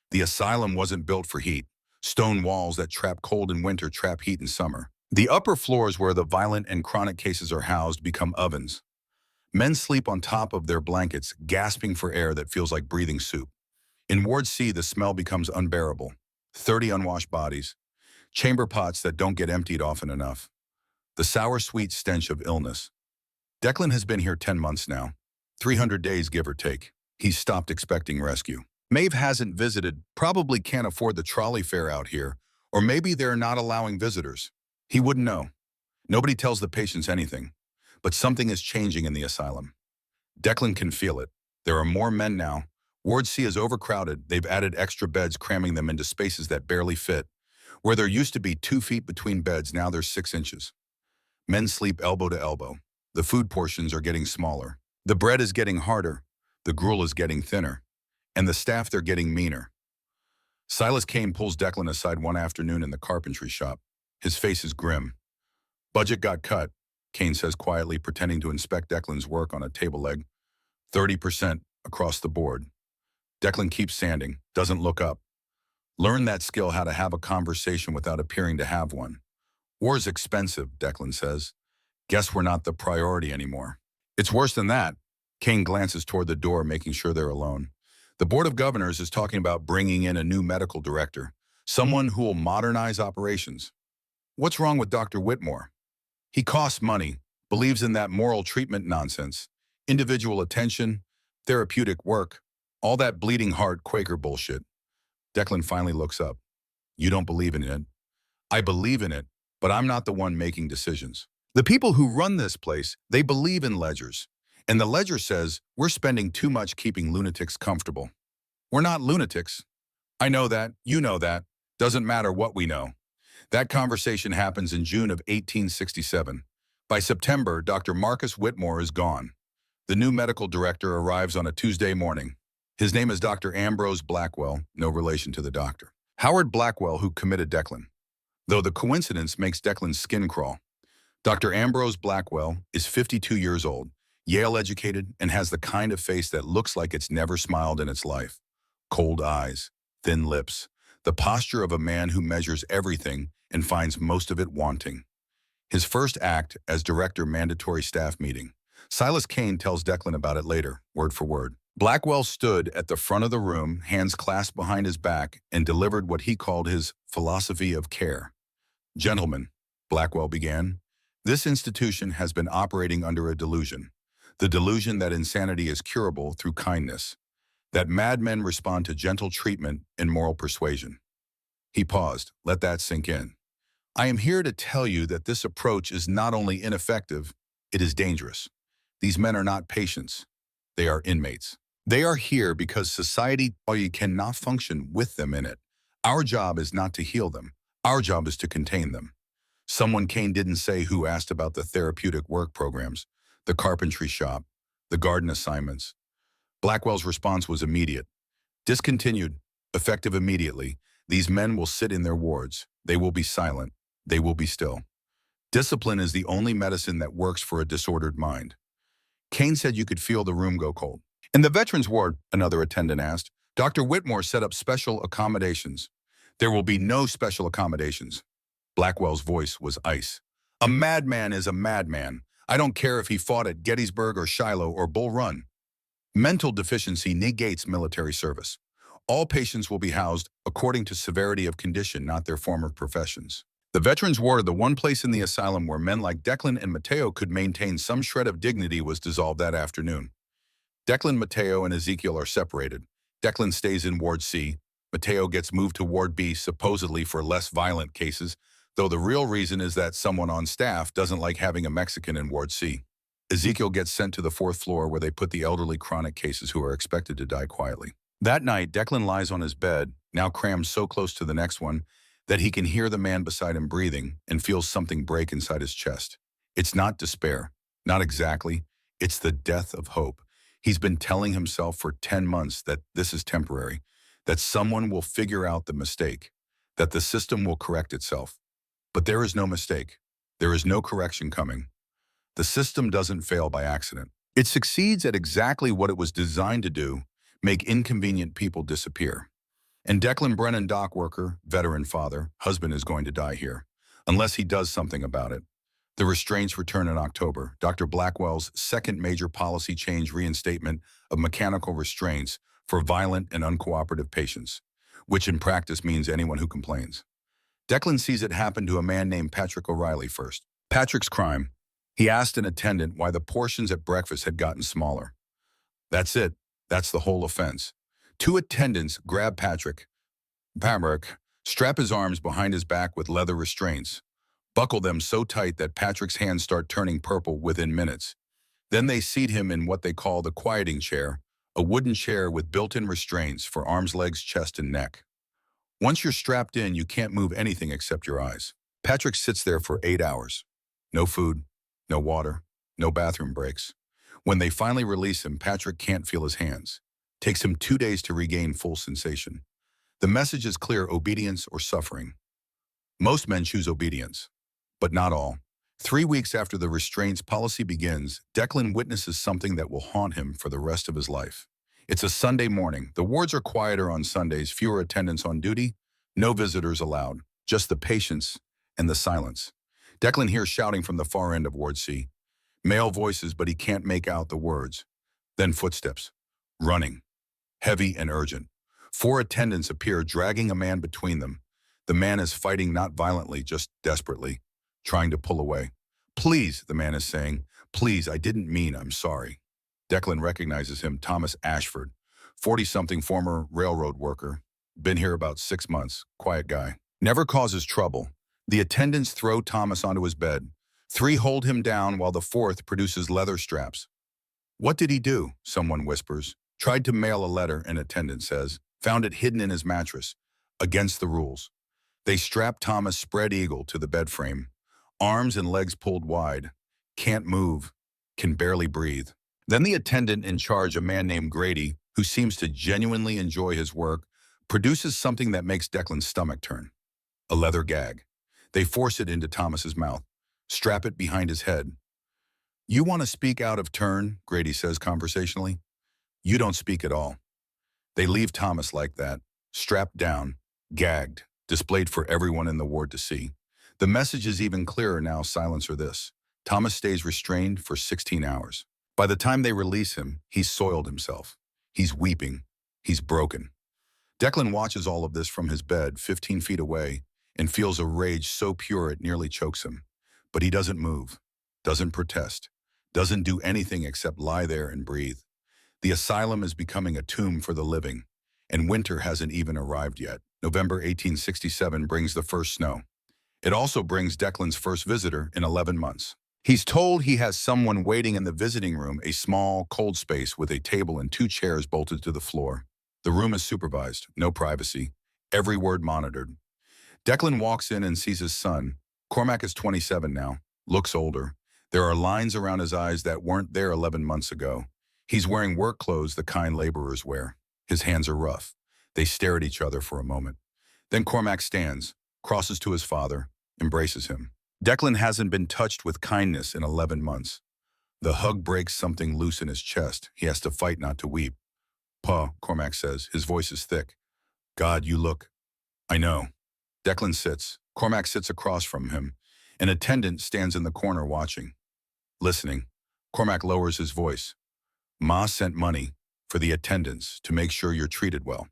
The asylum wasn't built for heat. Stone walls that trap cold in winter trap heat in summer. The upper floors where the violent and chronic cases are housed become ovens. Men sleep on top of their blankets, gasping for air that feels like breathing soup. In Ward C, the smell becomes unbearable. 30 unwashed bodies. Chamber pots that don't get emptied often enough. The sour-sweet stench of illness. Declan has been here 10 months now. 300 days, give or take. He's stopped expecting rescue. Maeve hasn't visited, probably can't afford the trolley fare out here, or maybe they're not allowing visitors. He wouldn't know. Nobody tells the patients anything, but something is changing in the asylum. Declan can feel it. There are more men now. Ward C is overcrowded. They've added extra beds, cramming them into spaces that barely fit. Where there used to be 2 feet between beds, now there's 6 inches. Men sleep elbow to elbow. The food portions are getting smaller. The bread is getting harder. The gruel is getting thinner. And the staff, they're getting meaner. Silas Kane pulls Declan aside one afternoon in the carpentry shop. His face is grim. Budget got cut, Kane says quietly, pretending to inspect Declan's work on a table leg. 30% across the board. Declan keeps sanding, doesn't look up. Learn that skill, how to have a conversation without appearing to have one. War's expensive, Declan says. Guess we're not the priority anymore. It's worse than that. Kane glances toward the door, making sure they're alone. The Board of Governors is talking about bringing in a new medical director, someone who will modernize operations. What's wrong with Dr. Whitmore? He costs money, believes in that moral treatment nonsense, individual attention, therapeutic work, all that bleeding heart Quaker bullshit. Declan finally looks up. You don't believe in it. I believe in it, but I'm not the one making decisions. The people who run this place, they believe in ledgers. And the ledger says, we're spending too much keeping lunatics comfortable. We're not lunatics. I know that, you know that. Doesn't matter what we know. That conversation happens in June of 1867. By September, Dr. Marcus Whitmore is gone. The new medical director arrives on a Tuesday morning. His name is Dr. Ambrose Blackwell, no relation to the doctor. Howard Blackwell, who committed Declan. Though the coincidence makes Declan's skin crawl. Dr. Ambrose Blackwell is 52 years old, Yale-educated, and has the kind of face that looks like it's never smiled in its life. Cold eyes, thin lips, the posture of a man who measures everything and finds most of it wanting. His first act as director mandatory staff meeting. Silas Kane tells Declan about it later, word for word. Blackwell stood at the front of the room, hands clasped behind his back, and delivered what he called his philosophy of care. Gentlemen, Blackwell began, this institution has been operating under a delusion. The delusion that insanity is curable through kindness, that madmen respond to gentle treatment and moral persuasion. He paused. Let that sink in. I am here to tell you that this approach is not only ineffective, it is dangerous. These men are not patients. They are inmates. They are here because society cannot function with them in it. Our job is not to heal them. Our job is to contain them. Someone Kane didn't say who asked about the therapeutic work programs, the carpentry shop, the garden assignments. Blackwell's response was immediate. Discontinued, effective immediately. These men will sit in their wards. They will be silent. They will be still. Discipline is the only medicine that works for a disordered mind. Kane said you could feel the room go cold. In the veterans ward, another attendant asked, Dr. Whitmore set up special accommodations. There will be no special accommodations. Blackwell's voice was ice. A madman is a madman. I don't care if he fought at Gettysburg or Shiloh or Bull Run. Mental deficiency negates military service. All patients will be housed according to severity of condition, not their former professions. The veterans ward, the one place in the asylum where men like Declan and Mateo could maintain some shred of dignity, was dissolved that afternoon. Declan, Mateo, and Ezekiel are separated. Declan stays in Ward C. Mateo gets moved to Ward B, supposedly for less violent cases, though the real reason is that someone on staff doesn't like having a Mexican in Ward C. Ezekiel gets sent to the 4th floor where they put the elderly chronic cases who are expected to die quietly. That night, Declan lies on his bed, now crammed so close to the next one, that he can hear the man beside him breathing and feels something break inside his chest. It's not despair. Not exactly. It's the death of hope. He's been telling himself for 10 months that this is temporary, that someone will figure out the mistake, that the system will correct itself. But there is no mistake. There is no correction coming. The system doesn't fail by accident. It succeeds at exactly what it was designed to do, make inconvenient people disappear. And Declan Brennan, dock worker, veteran father, husband, is going to die here, unless he does something about it. The restraints return in October. Dr. Blackwell's second major policy change, reinstatement of mechanical restraints for violent and uncooperative patients, which in practice means anyone who complains. Declan sees it happen to a man named Patrick O'Reilly first. Patrick's crime: he asked an attendant why the portions at breakfast had gotten smaller. That's it. That's the whole offense. 2 attendants grab Patrick, strap his arms behind his back with leather restraints, buckle them so tight that Patrick's hands start turning purple within minutes. Then they seat him in what they call the quieting chair, a wooden chair with built-in restraints for arms, legs, chest, and neck. Once you're strapped in, you can't move anything except your eyes. Patrick sits there for 8 hours. No food, no water, no bathroom breaks. When they finally release him, Patrick can't feel his hands. Takes him 2 days to regain full sensation. The message is clear: obedience or suffering. Most men choose obedience, but not all. 3 weeks after the restraints policy begins, Declan witnesses something that will haunt him for the rest of his life. It's a Sunday morning. The wards are quieter on Sundays, fewer attendants on duty, no visitors allowed, just the patients and the silence. Declan hears shouting from the far end of Ward C. Male voices, but he can't make out the words. Then footsteps. Running. Heavy and urgent. 4 attendants appear, dragging a man between them. The man is fighting, not violently, just desperately, trying to pull away. Please, the man is saying. Please, I didn't mean, I'm sorry. Declan recognizes him, Thomas Ashford, 40-something, former railroad worker. Been here about 6 months, quiet guy. Never causes trouble. The attendants throw Thomas onto his bed. 3 hold him down while the 4th produces leather straps. What did he do? Someone whispers. Tried to mail a letter, an attendant says. Found it hidden in his mattress. Against the rules. They strap Thomas spread eagle to the bed frame. Arms and legs pulled wide. Can't move. Can barely breathe. Then the attendant in charge, a man named Grady, who seems to genuinely enjoy his work, produces something that makes Declan's stomach turn. A leather gag. They force it into Thomas's mouth. Strap it behind his head. You want to speak out of turn, Grady says conversationally. You don't speak at all. They leave Thomas like that, strapped down, gagged, displayed for everyone in the ward to see. The message is even clearer now, silencer this. Thomas stays restrained for 16 hours. By the time they release him, he's soiled himself. He's weeping. He's broken. Declan watches all of this from his bed, 15 feet away, and feels a rage so pure it nearly chokes him. But he doesn't move, doesn't protest, doesn't do anything except lie there and breathe. The asylum is becoming a tomb for the living, and winter hasn't even arrived yet. November 1867 brings the first snow. It also brings Declan's first visitor in 11 months. He's told he has someone waiting in the visiting room, a small, cold space with a table and 2 chairs bolted to the floor. The room is supervised, no privacy, every word monitored. Declan walks in and sees his son. Cormac is 27 now, looks older. There are lines around his eyes that weren't there 11 months ago. He's wearing work clothes the kind laborers wear. His hands are rough. They stare at each other for a moment. Then Cormac stands, crosses to his father, embraces him. Declan hasn't been touched with kindness in 11 months. The hug breaks something loose in his chest. He has to fight not to weep. Pa, Cormac says, his voice is thick. God, you look. I know. Declan sits. Cormac sits across from him. An attendant stands in the corner watching. Listening. Cormac lowers his voice. Ma sent money for the attendants to make sure you're treated well.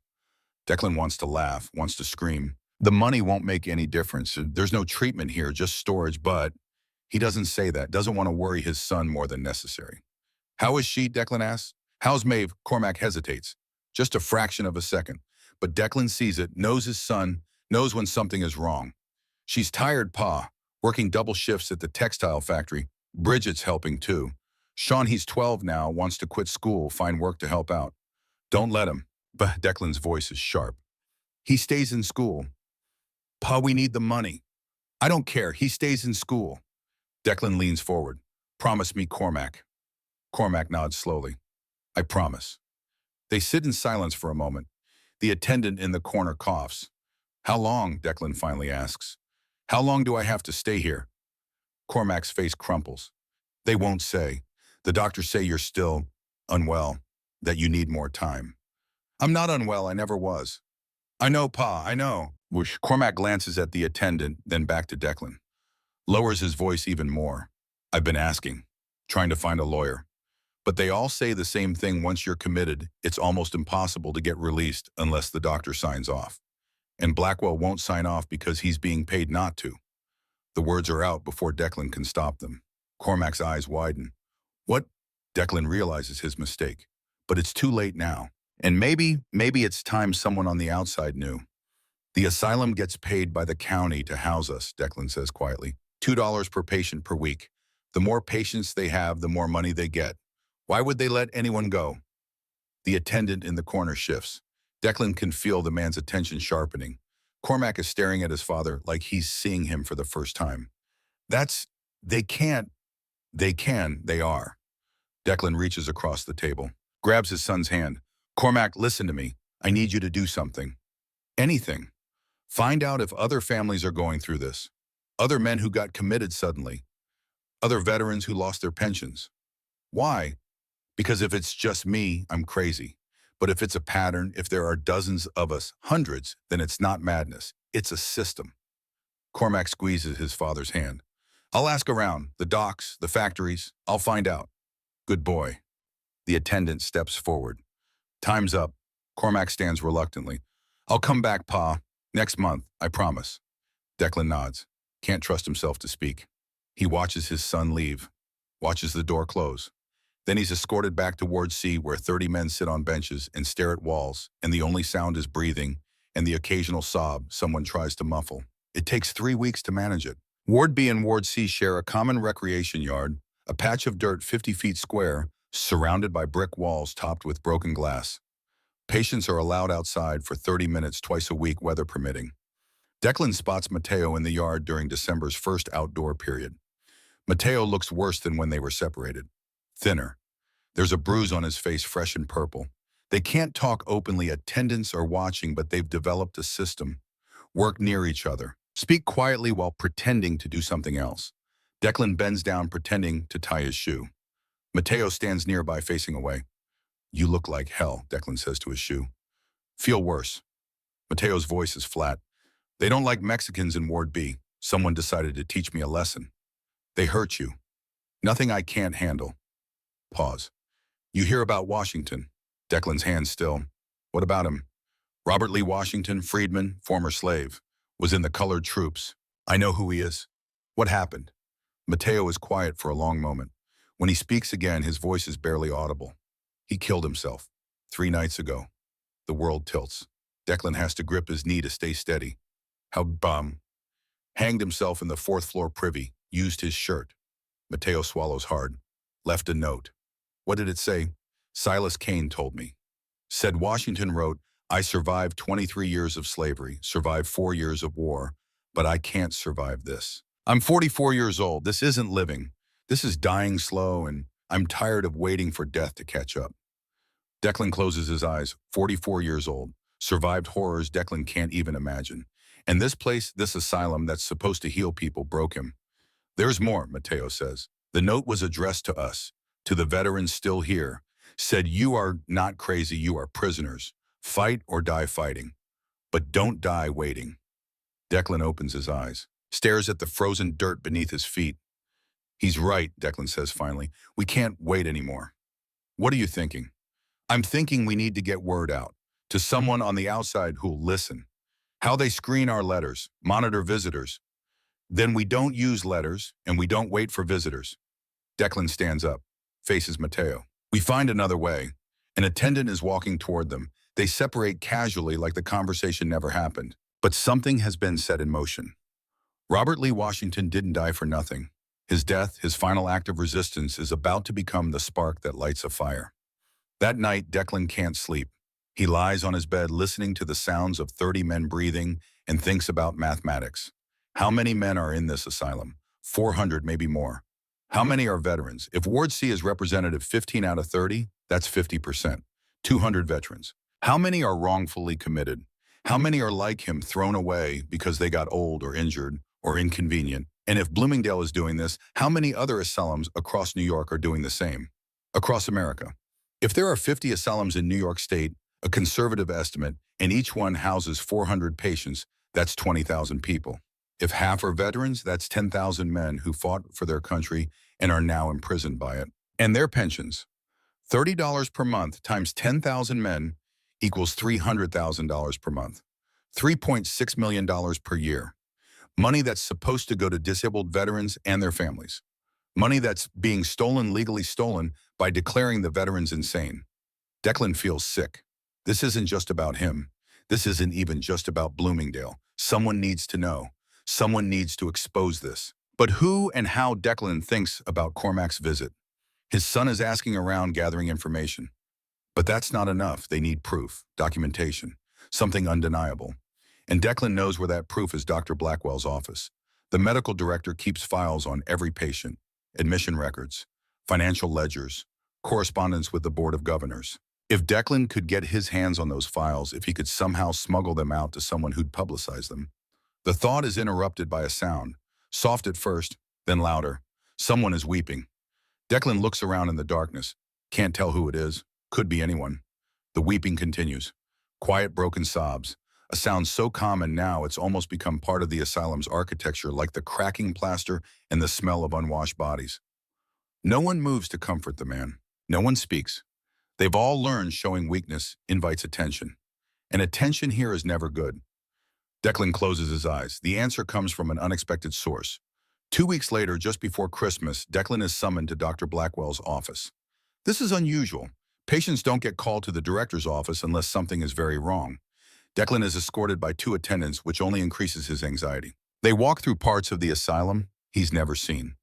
Declan wants to laugh, wants to scream. The money won't make any difference. There's no treatment here, just storage, but he doesn't say that, doesn't want to worry his son more than necessary. How is she, Declan asks. How's Maeve? Cormac hesitates. Just a fraction of a second. But Declan sees it, knows his son, knows when something is wrong. She's tired, Pa, working double shifts at the textile factory. Bridget's helping too. Sean, he's 12 now, wants to quit school, find work to help out. Don't let him. But Declan's voice is sharp. He stays in school. Pa, we need the money. I don't care. He stays in school. Declan leans forward. Promise me, Cormac. Cormac nods slowly. I promise. They sit in silence for a moment. The attendant in the corner coughs. How long? Declan finally asks. How long do I have to stay here? Cormac's face crumples. They won't say. The doctors say you're still unwell, that you need more time. I'm not unwell, I never was. I know, Pa, I know. Whoosh. Cormac glances at the attendant, then back to Declan. Lowers his voice even more. I've been asking, trying to find a lawyer. But they all say the same thing. Once you're committed, it's almost impossible to get released unless the doctor signs off. And Blackwell won't sign off because he's being paid not to. The words are out before Declan can stop them. Cormac's eyes widen. What? Declan realizes his mistake. But it's too late now. And maybe it's time someone on the outside knew. The asylum gets paid by the county to house us, Declan says quietly. $2 per patient per week. The more patients they have, the more money they get. Why would they let anyone go? The attendant in the corner shifts. Declan can feel the man's attention sharpening. Cormac is staring at his father like he's seeing him for the first time. They are. Declan reaches across the table, grabs his son's hand. Cormac, listen to me. I need you to do something. Anything. Find out if other families are going through this. Other men who got committed suddenly. Other veterans who lost their pensions. Why? Because if it's just me, I'm crazy. But if it's a pattern, if there are dozens of us, hundreds, then it's not madness. It's a system. Cormac squeezes his father's hand. I'll ask around, the docks, the factories. I'll find out. Good boy. The attendant steps forward. Time's up. Cormac stands reluctantly. I'll come back, Pa. Next month, I promise. Declan nods. Can't trust himself to speak. He watches his son leave. Watches the door close. Then he's escorted back to Ward C, where 30 men sit on benches and stare at walls, and the only sound is breathing and the occasional sob someone tries to muffle. It takes 3 weeks to manage it. Ward B and Ward C share a common recreation yard, a patch of dirt 50 feet square, surrounded by brick walls topped with broken glass. Patients are allowed outside for 30 minutes twice a week, weather permitting. Declan spots Mateo in the yard during December's first outdoor period. Mateo looks worse than when they were separated. Thinner. There's a bruise on his face, fresh and purple. They can't talk openly. Attendants are watching, but they've developed a system. Work near each other. Speak quietly while pretending to do something else. Declan bends down, pretending to tie his shoe. Mateo stands nearby, facing away. You look like hell, Declan says to his shoe. Feel worse. Mateo's voice is flat. They don't like Mexicans in Ward B. Someone decided to teach me a lesson. They hurt you. Nothing I can't handle. Pause. You hear about Washington. Declan's hand still. What about him? Robert Lee Washington, freedman, former slave, was in the colored troops. I know who he is. What happened? Mateo is quiet for a long moment. When he speaks again, his voice is barely audible. He killed himself 3 nights ago. The world tilts. Declan has to grip his knee to stay steady. How bum. Hanged himself in the 4th floor privy, used his shirt. Mateo swallows hard. Left a note. What did it say? Silas Kane told me. Said Washington wrote, I survived 23 years of slavery, survived 4 years of war, but I can't survive this. I'm 44 years old. This isn't living. This is dying slow, and I'm tired of waiting for death to catch up. Declan closes his eyes. 44 years old. Survived horrors Declan can't even imagine. And this place, this asylum that's supposed to heal people, broke him. There's more, Mateo says. The note was addressed to us, to the veterans still here. Said, you are not crazy, you are prisoners. Fight or die fighting. But don't die waiting. Declan opens his eyes, stares at the frozen dirt beneath his feet. He's right, Declan says finally. We can't wait anymore. What are you thinking? I'm thinking we need to get word out to someone on the outside who'll listen. How they screen our letters, monitor visitors. Then we don't use letters and we don't wait for visitors. Declan stands up, faces Mateo. We find another way. An attendant is walking toward them. They separate casually like the conversation never happened. But something has been set in motion. Robert Lee Washington didn't die for nothing. His death, his final act of resistance, is about to become the spark that lights a fire. That night, Declan can't sleep. He lies on his bed listening to the sounds of 30 men breathing and thinks about mathematics. How many men are in this asylum? 400, maybe more. How many are veterans? If Ward C is representative 15 out of 30, that's 50%. 200 veterans. How many are wrongfully committed? How many are like him, thrown away because they got old or injured or inconvenient? And if Bloomingdale is doing this, how many other asylums across New York are doing the same? Across America. If there are 50 asylums in New York State, a conservative estimate, and each one houses 400 patients, that's 20,000 people. If half are veterans, that's 10,000 men who fought for their country and are now imprisoned by it. And their pensions. $30 per month times 10,000 men equals $300,000 per month. $3.6 million per year. Money that's supposed to go to disabled veterans and their families. Money that's being stolen, legally stolen, by declaring the veterans insane. Declan feels sick. This isn't just about him. This isn't even just about Bloomingdale. Someone needs to know. Someone needs to expose this. But who and how Declan thinks about Cormac's visit. His son is asking around, gathering information. But that's not enough. They need proof, documentation, something undeniable. And Declan knows where that proof is: Dr. Blackwell's office. The medical director keeps files on every patient, admission records, financial ledgers, correspondence with the Board of Governors. If Declan could get his hands on those files, if he could somehow smuggle them out to someone who'd publicize them. The thought is interrupted by a sound, soft at first, then louder. Someone is weeping. Declan looks around in the darkness. Can't tell who it is. Could be anyone. The weeping continues. Quiet, broken sobs. A sound so common now it's almost become part of the asylum's architecture, like the cracking plaster and the smell of unwashed bodies. No one moves to comfort the man. No one speaks. They've all learned showing weakness invites attention. And attention here is never good. Declan closes his eyes. The answer comes from an unexpected source. 2 weeks later, just before Christmas, Declan is summoned to Dr. Blackwell's office. This is unusual. Patients don't get called to the director's office unless something is very wrong. Declan is escorted by 2 attendants, which only increases his anxiety. They walk through parts of the asylum he's never seen.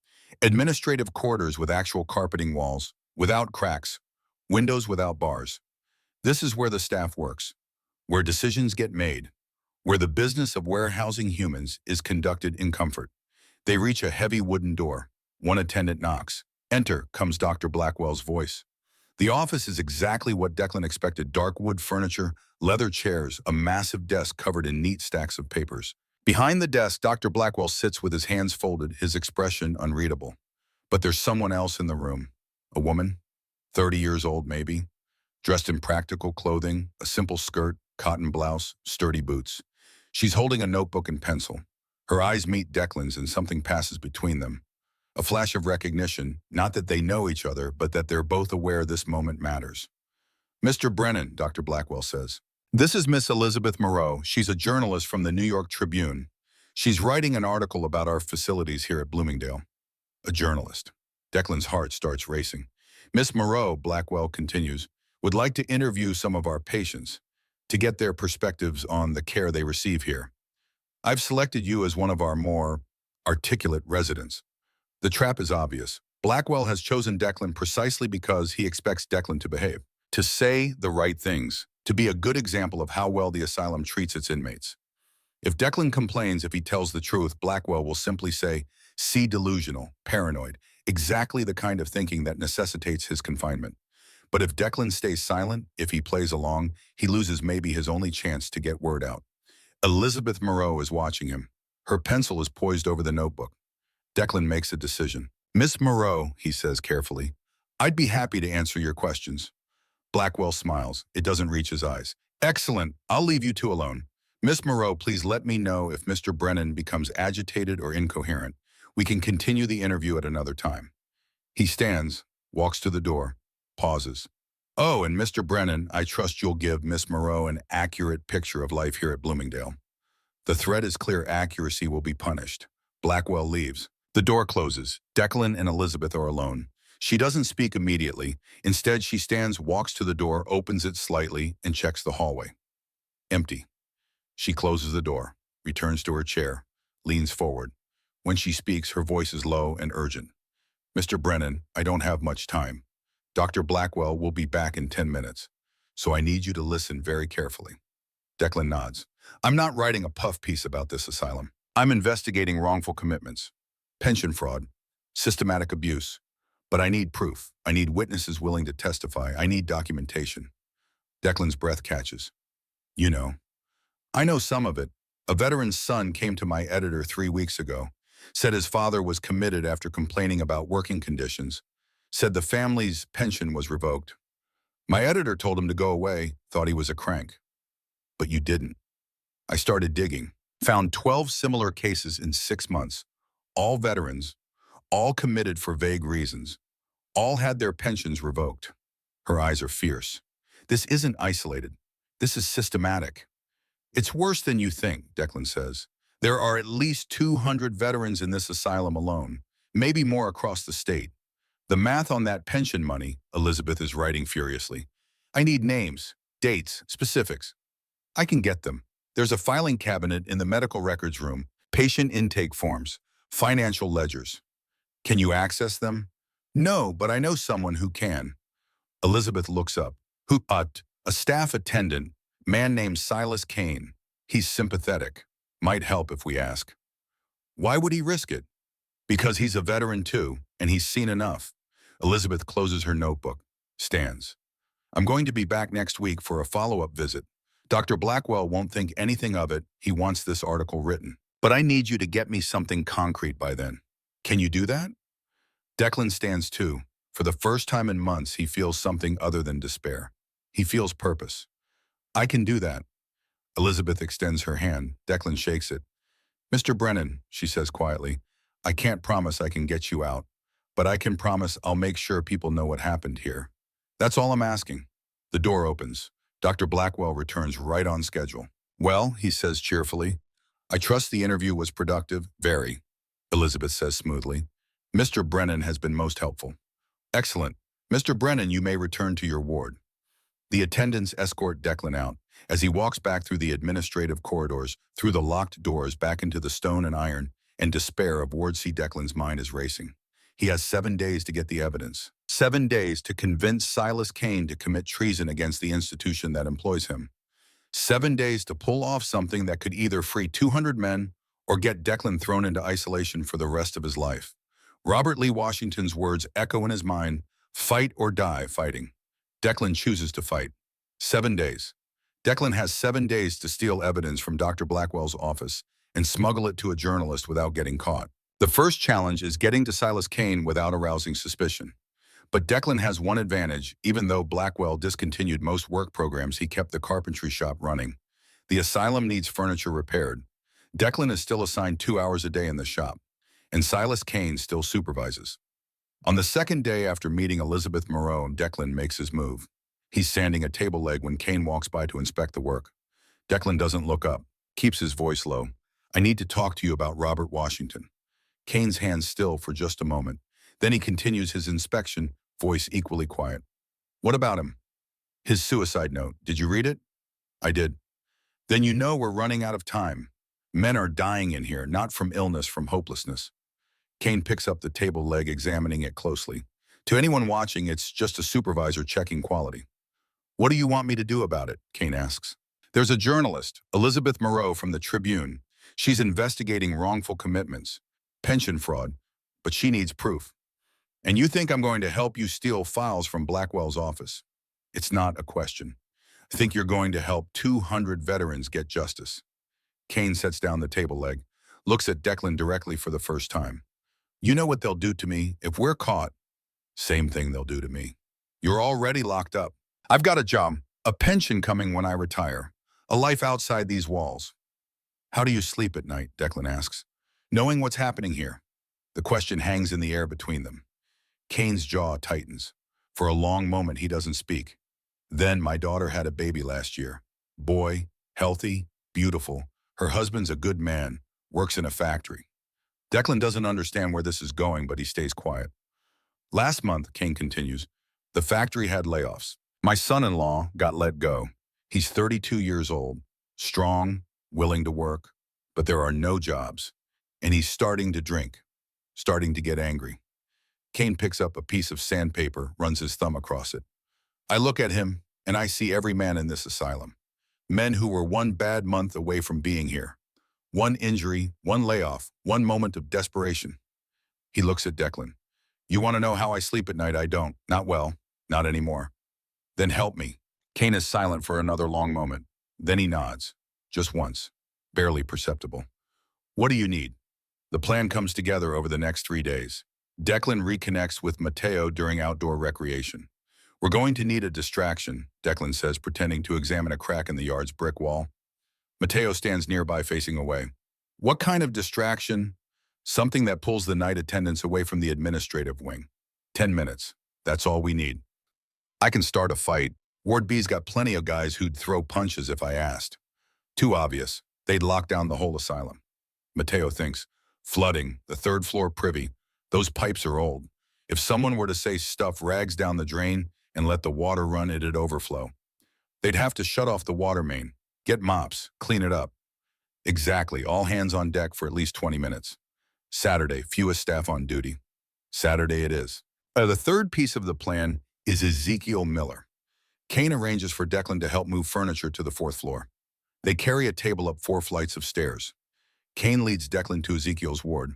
Administrative corridors with actual carpeting walls, without cracks, windows without bars. This is where the staff works, where decisions get made, where the business of warehousing humans is conducted in comfort. They reach a heavy wooden door. One attendant knocks. Enter, comes Dr. Blackwell's voice. The office is exactly what Declan expected: dark wood furniture, leather chairs, a massive desk covered in neat stacks of papers. Behind the desk, Dr. Blackwell sits with his hands folded, his expression unreadable. But there's someone else in the room. A woman, 30 years old maybe, dressed in practical clothing, a simple skirt, cotton blouse, sturdy boots. She's holding a notebook and pencil. Her eyes meet Declan's and something passes between them. A flash of recognition, not that they know each other, but that they're both aware this moment matters. Mr. Brennan, Dr. Blackwell says. This is Miss Elizabeth Moreau. She's a journalist from the New York Tribune. She's writing an article about our facilities here at Bloomingdale. A journalist. Declan's heart starts racing. Miss Moreau, Blackwell continues, would like to interview some of our patients to get their perspectives on the care they receive here. I've selected you as one of our more articulate residents. The trap is obvious. Blackwell has chosen Declan precisely because he expects Declan to behave, to say the right things, to be a good example of how well the asylum treats its inmates. If Declan complains if he tells the truth, Blackwell will simply say, "See, delusional, paranoid, exactly the kind of thinking that necessitates his confinement." But if Declan stays silent, if he plays along, he loses maybe his only chance to get word out. Elizabeth Moreau is watching him. Her pencil is poised over the notebook. Declan makes a decision. Miss Moreau, he says carefully, I'd be happy to answer your questions. Blackwell smiles. It doesn't reach his eyes. Excellent. I'll leave you two alone. Miss Moreau, please let me know if Mr. Brennan becomes agitated or incoherent. We can continue the interview at another time. He stands, walks to the door, pauses. Oh, and Mr. Brennan, I trust you'll give Miss Moreau an accurate picture of life here at Bloomingdale. The threat is clear. Accuracy will be punished. Blackwell leaves. The door closes. Declan and Elizabeth are alone. She doesn't speak immediately. Instead, she stands, walks to the door, opens it slightly, and checks the hallway. Empty. She closes the door, returns to her chair, leans forward. When she speaks, her voice is low and urgent. Mr. Brennan, I don't have much time. Dr. Blackwell will be back in 10 minutes, so I need you to listen very carefully. Declan nods. I'm not writing a puff piece about this asylum. I'm investigating wrongful commitments, pension fraud, systematic abuse. But I need proof. I need witnesses willing to testify. I need documentation. Declan's breath catches. You know. I know some of it. A veteran's son came to my editor 3 weeks ago, said his father was committed after complaining about working conditions, said the family's pension was revoked. My editor told him to go away, thought he was a crank. But you didn't. I started digging, found 12 similar cases in 6 months, all veterans, all committed for vague reasons, all had their pensions revoked. Her eyes are fierce. This isn't isolated. This is systematic. It's worse than you think, Declan says. There are at least 200 veterans in this asylum alone, maybe more across the state. The math on that pension money, Elizabeth is writing furiously. I need names, dates, specifics. I can get them. There's a filing cabinet in the medical records room, patient intake forms, financial ledgers. Can you access them? No, but I know someone who can. Elizabeth looks up. Who? A staff attendant, man named Silas Kane. He's sympathetic. Might help if we ask. Why would he risk it? Because he's a veteran too, and he's seen enough. Elizabeth closes her notebook, stands. I'm going to be back next week for a follow-up visit. Dr. Blackwell won't think anything of it. He wants this article written. But I need you to get me something concrete by then. Can you do that? Declan stands too. For the first time in months, he feels something other than despair. He feels purpose. I can do that. Elizabeth extends her hand. Declan shakes it. Mr. Brennan, she says quietly, I can't promise I can get you out, but I can promise I'll make sure people know what happened here. That's all I'm asking. The door opens. Dr. Blackwell returns right on schedule. Well, he says cheerfully, I trust the interview was productive. Very, Elizabeth says smoothly. Mr. Brennan has been most helpful. Excellent. Mr. Brennan, you may return to your ward. The attendants escort Declan out. As he walks back through the administrative corridors, through the locked doors, back into the stone and iron, and despair of Ward C. Declan's mind is racing. He has 7 days to get the evidence. 7 days to convince Silas Kane to commit treason against the institution that employs him. 7 days to pull off something that could either free 200 men or get Declan thrown into isolation for the rest of his life. Robert Lee Washington's words echo in his mind, fight or die fighting. Declan chooses to fight. 7 days. Declan has 7 days to steal evidence from Dr. Blackwell's office and smuggle it to a journalist without getting caught. The first challenge is getting to Silas Kane without arousing suspicion. But Declan has one advantage. Even though Blackwell discontinued most work programs, he kept the carpentry shop running. The asylum needs furniture repaired. Declan is still assigned 2 hours a day in the shop, and Silas Kane still supervises. On the second day after meeting Elizabeth Moreau, Declan makes his move. He's sanding a table leg when Kane walks by to inspect the work. Declan doesn't look up, keeps his voice low. "I need to talk to you about Robert Washington." Kane's hands still for just a moment. Then he continues his inspection, voice equally quiet. "What about him?" "His suicide note. Did you read it?" "I did." "Then you know we're running out of time. Men are dying in here, not from illness, from hopelessness." Kane picks up the table leg, examining it closely. To anyone watching, it's just a supervisor checking quality. "What do you want me to do about it?" Kane asks. "There's a journalist, Elizabeth Moreau from the Tribune. She's investigating wrongful commitments, pension fraud, but she needs proof. And you think I'm going to help you steal files from Blackwell's office? It's not a question. I think you're going to help 200 veterans get justice." Kane sets down the table leg, looks at Declan directly for the first time. "You know what they'll do to me? If we're caught, same thing they'll do to me. You're already locked up. I've got a job, a pension coming when I retire, a life outside these walls." "How do you sleep at night?" Declan asks. "Knowing what's happening here." The question hangs in the air between them. Kane's jaw tightens. For a long moment, he doesn't speak. "Then my daughter had a baby last year. Boy, healthy, beautiful. Her husband's a good man, works in a factory." Declan doesn't understand where this is going, but he stays quiet. "Last month," Kane continues, "the factory had layoffs. My son-in-law got let go. He's 32 years old, strong, willing to work, but there are no jobs. And he's starting to drink, starting to get angry." Kane picks up a piece of sandpaper, runs his thumb across it. "I look at him, and I see every man in this asylum. Men who were one bad month away from being here. One injury, one layoff, one moment of desperation." He looks at Declan. "You want to know how I sleep at night? I don't. Not well. Not anymore." "Then help me." Kane is silent for another long moment. Then he nods. Just once. Barely perceptible. "What do you need?" The plan comes together over the next 3 days. Declan reconnects with Matteo during outdoor recreation. "We're going to need a distraction," Declan says, pretending to examine a crack in the yard's brick wall. Matteo stands nearby, facing away. "What kind of distraction?" "Something that pulls the night attendants away from the administrative wing. 10 minutes. That's all we need." "I can start a fight. Ward B's got plenty of guys who'd throw punches if I asked." "Too obvious. They'd lock down the whole asylum." Matteo thinks. "Flooding, the third floor privy. Those pipes are old. If someone were to say stuff rags down the drain and let the water run, it'd overflow. They'd have to shut off the water main, get mops, clean it up." "Exactly, all hands on deck for at least 20 minutes. Saturday, fewest staff on duty." Saturday it is. The third piece of the plan is Ezekiel Miller. Kane arranges for Declan to help move furniture to the 4th floor. They carry a table up 4 flights of stairs. Kane leads Declan to Ezekiel's ward.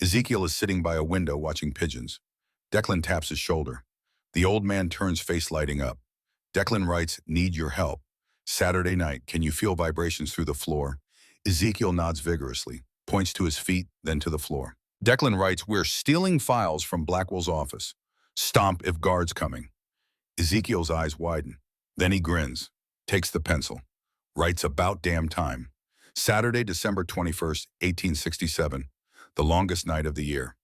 Ezekiel is sitting by a window watching pigeons. Declan taps his shoulder. The old man turns, face lighting up. Declan writes, "Need your help. Saturday night, can you feel vibrations through the floor?" Ezekiel nods vigorously, points to his feet, then to the floor. Declan writes, "We're stealing files from Blackwell's office. Stomp if guards coming." Ezekiel's eyes widen. Then he grins, takes the pencil, writes about damn time. Saturday, December 21st, 1867, the longest night of the year.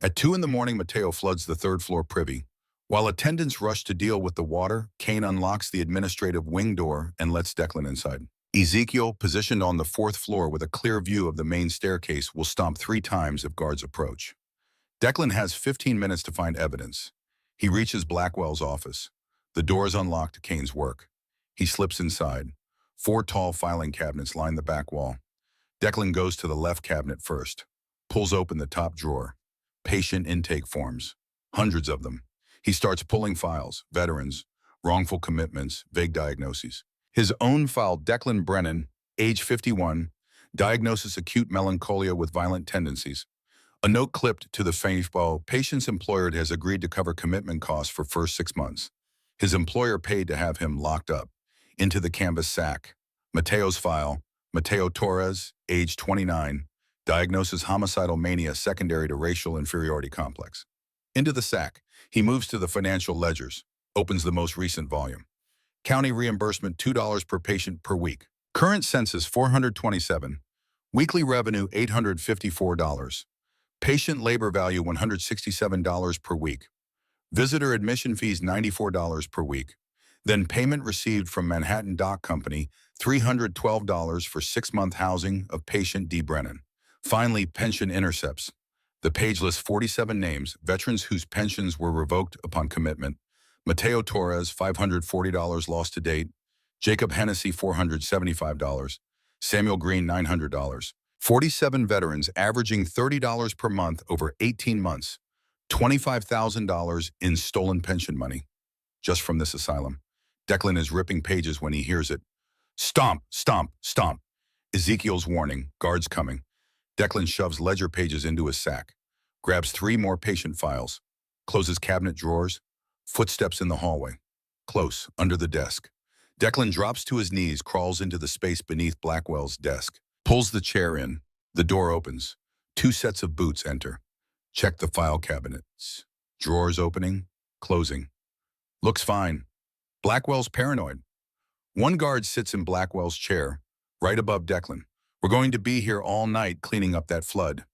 At 2 in the morning, Matteo floods the 3rd floor privy. While attendants rush to deal with the water, Kane unlocks the administrative wing door and lets Declan inside. Ezekiel, positioned on the 4th floor with a clear view of the main staircase, will stomp 3 times if guards approach. Declan has 15 minutes to find evidence. He reaches Blackwell's office. The door is unlocked to Kane's work. He slips inside. 4 tall filing cabinets line the back wall. Declan goes to the left cabinet first, pulls open the top drawer. Patient intake forms. Hundreds of them. He starts pulling files, veterans, wrongful commitments, vague diagnoses. His own file, Declan Brennan, age 51, diagnosis acute melancholia with violent tendencies. A note clipped to the Facebook, patient's employer has agreed to cover commitment costs for first 6 months. His employer paid to have him locked up. Into the canvas sack. Matteo's file, Mateo Torres, age 29, diagnosis homicidal mania secondary to racial inferiority complex. Into the sack, he moves to the financial ledgers, opens the most recent volume. County reimbursement $2 per patient per week. Current census 427. Weekly revenue $854. Patient labor value $167 per week. Visitor admission fees $94 per week. Then payment received from Manhattan Dock Company, $312 for 6-month housing of patient D. Brennan. Finally, pension intercepts. The page lists 47 names, veterans whose pensions were revoked upon commitment. Mateo Torres, $540 lost to date. Jacob Hennessy, $475. Samuel Green, $900. 47 veterans averaging $30 per month over 18 months. $25,000 in stolen pension money. Just from this asylum. Declan is ripping pages when he hears it. Stomp, stomp, stomp. Ezekiel's warning, guards coming. Declan shoves ledger pages into his sack, grabs 3 more patient files, closes cabinet drawers, footsteps in the hallway. Close, under the desk. Declan drops to his knees, crawls into the space beneath Blackwell's desk, pulls the chair in. The door opens. 2 sets of boots enter. Check the file cabinets. Drawers opening, closing. Looks fine. Blackwell's paranoid. One guard sits in Blackwell's chair, right above Declan. We're going to be here all night cleaning up that flood.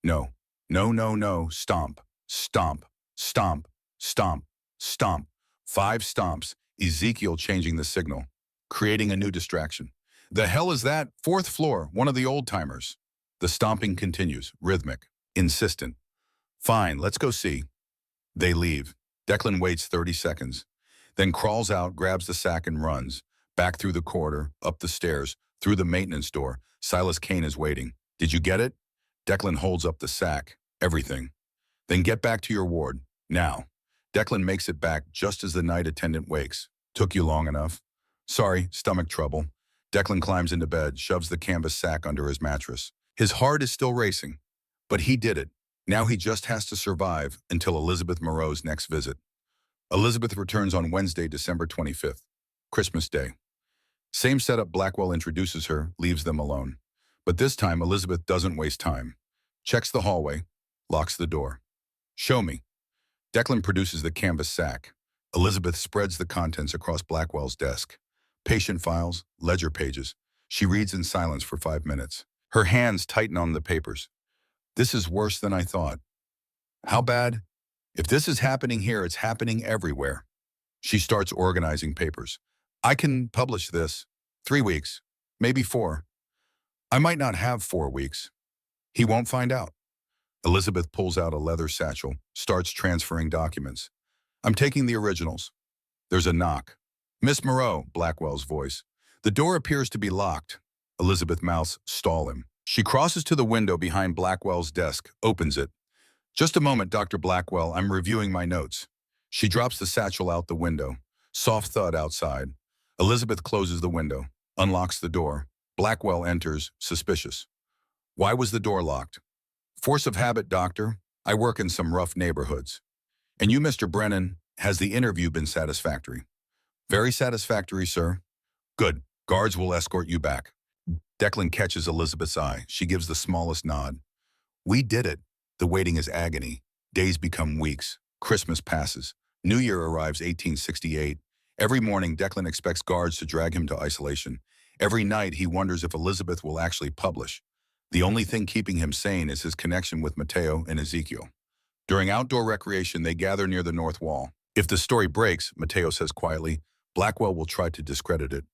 No, no, no, no, stomp, stomp, stomp, stomp, stomp. 5 stomps, Ezekiel changing the signal, creating a new distraction. The hell is that? 4th floor, one of the old-timers. The stomping continues, rhythmic, insistent. Fine, let's go see. They leave. Declan waits 30 seconds, then crawls out, grabs the sack and runs. Back through the corridor, up the stairs, through the maintenance door. Silas Kane is waiting. Did you get it? Declan holds up the sack. Everything. Then get back to your ward. Now. Declan makes it back just as the night attendant wakes. Took you long enough? Sorry, stomach trouble. Declan climbs into bed, shoves the canvas sack under his mattress. His heart is still racing, but he did it. Now he just has to survive until Elizabeth Moreau's next visit. Elizabeth returns on Wednesday, December 25th, Christmas Day. Same setup. Blackwell introduces her, leaves them alone. But this time, Elizabeth doesn't waste time. Checks the hallway, locks the door. Show me. Declan produces the canvas sack. Elizabeth spreads the contents across Blackwell's desk. Patient files, ledger pages. She reads in silence for 5 minutes. Her hands tighten on the papers. This is worse than I thought. How bad? If this is happening here, it's happening everywhere. She starts organizing papers. I can publish this. 3 weeks, maybe 4. I might not have 4 weeks. He won't find out. Elizabeth pulls out a leather satchel, starts transferring documents. I'm taking the originals. There's a knock. Miss Moreau, Blackwell's voice. The door appears to be locked. Elizabeth mouths, stall him. She crosses to the window behind Blackwell's desk, opens it. Just a moment, Dr. Blackwell, I'm reviewing my notes. She drops the satchel out the window. Soft thud outside. Elizabeth closes the window, unlocks the door. Blackwell enters, suspicious. Why was the door locked? Force of habit, doctor. I work in some rough neighborhoods. And you, Mr. Brennan, has the interview been satisfactory? Very satisfactory, sir. Good. Guards will escort you back. Declan catches Elizabeth's eye. She gives the smallest nod. We did it. The waiting is agony. Days become weeks. Christmas passes. New Year arrives 1868. Every morning, Declan expects guards to drag him to isolation. Every night, he wonders if Elizabeth will actually publish. The only thing keeping him sane is his connection with Mateo and Ezekiel. During outdoor recreation, they gather near the north wall. If the story breaks, Mateo says quietly, Blackwell will try to discredit it.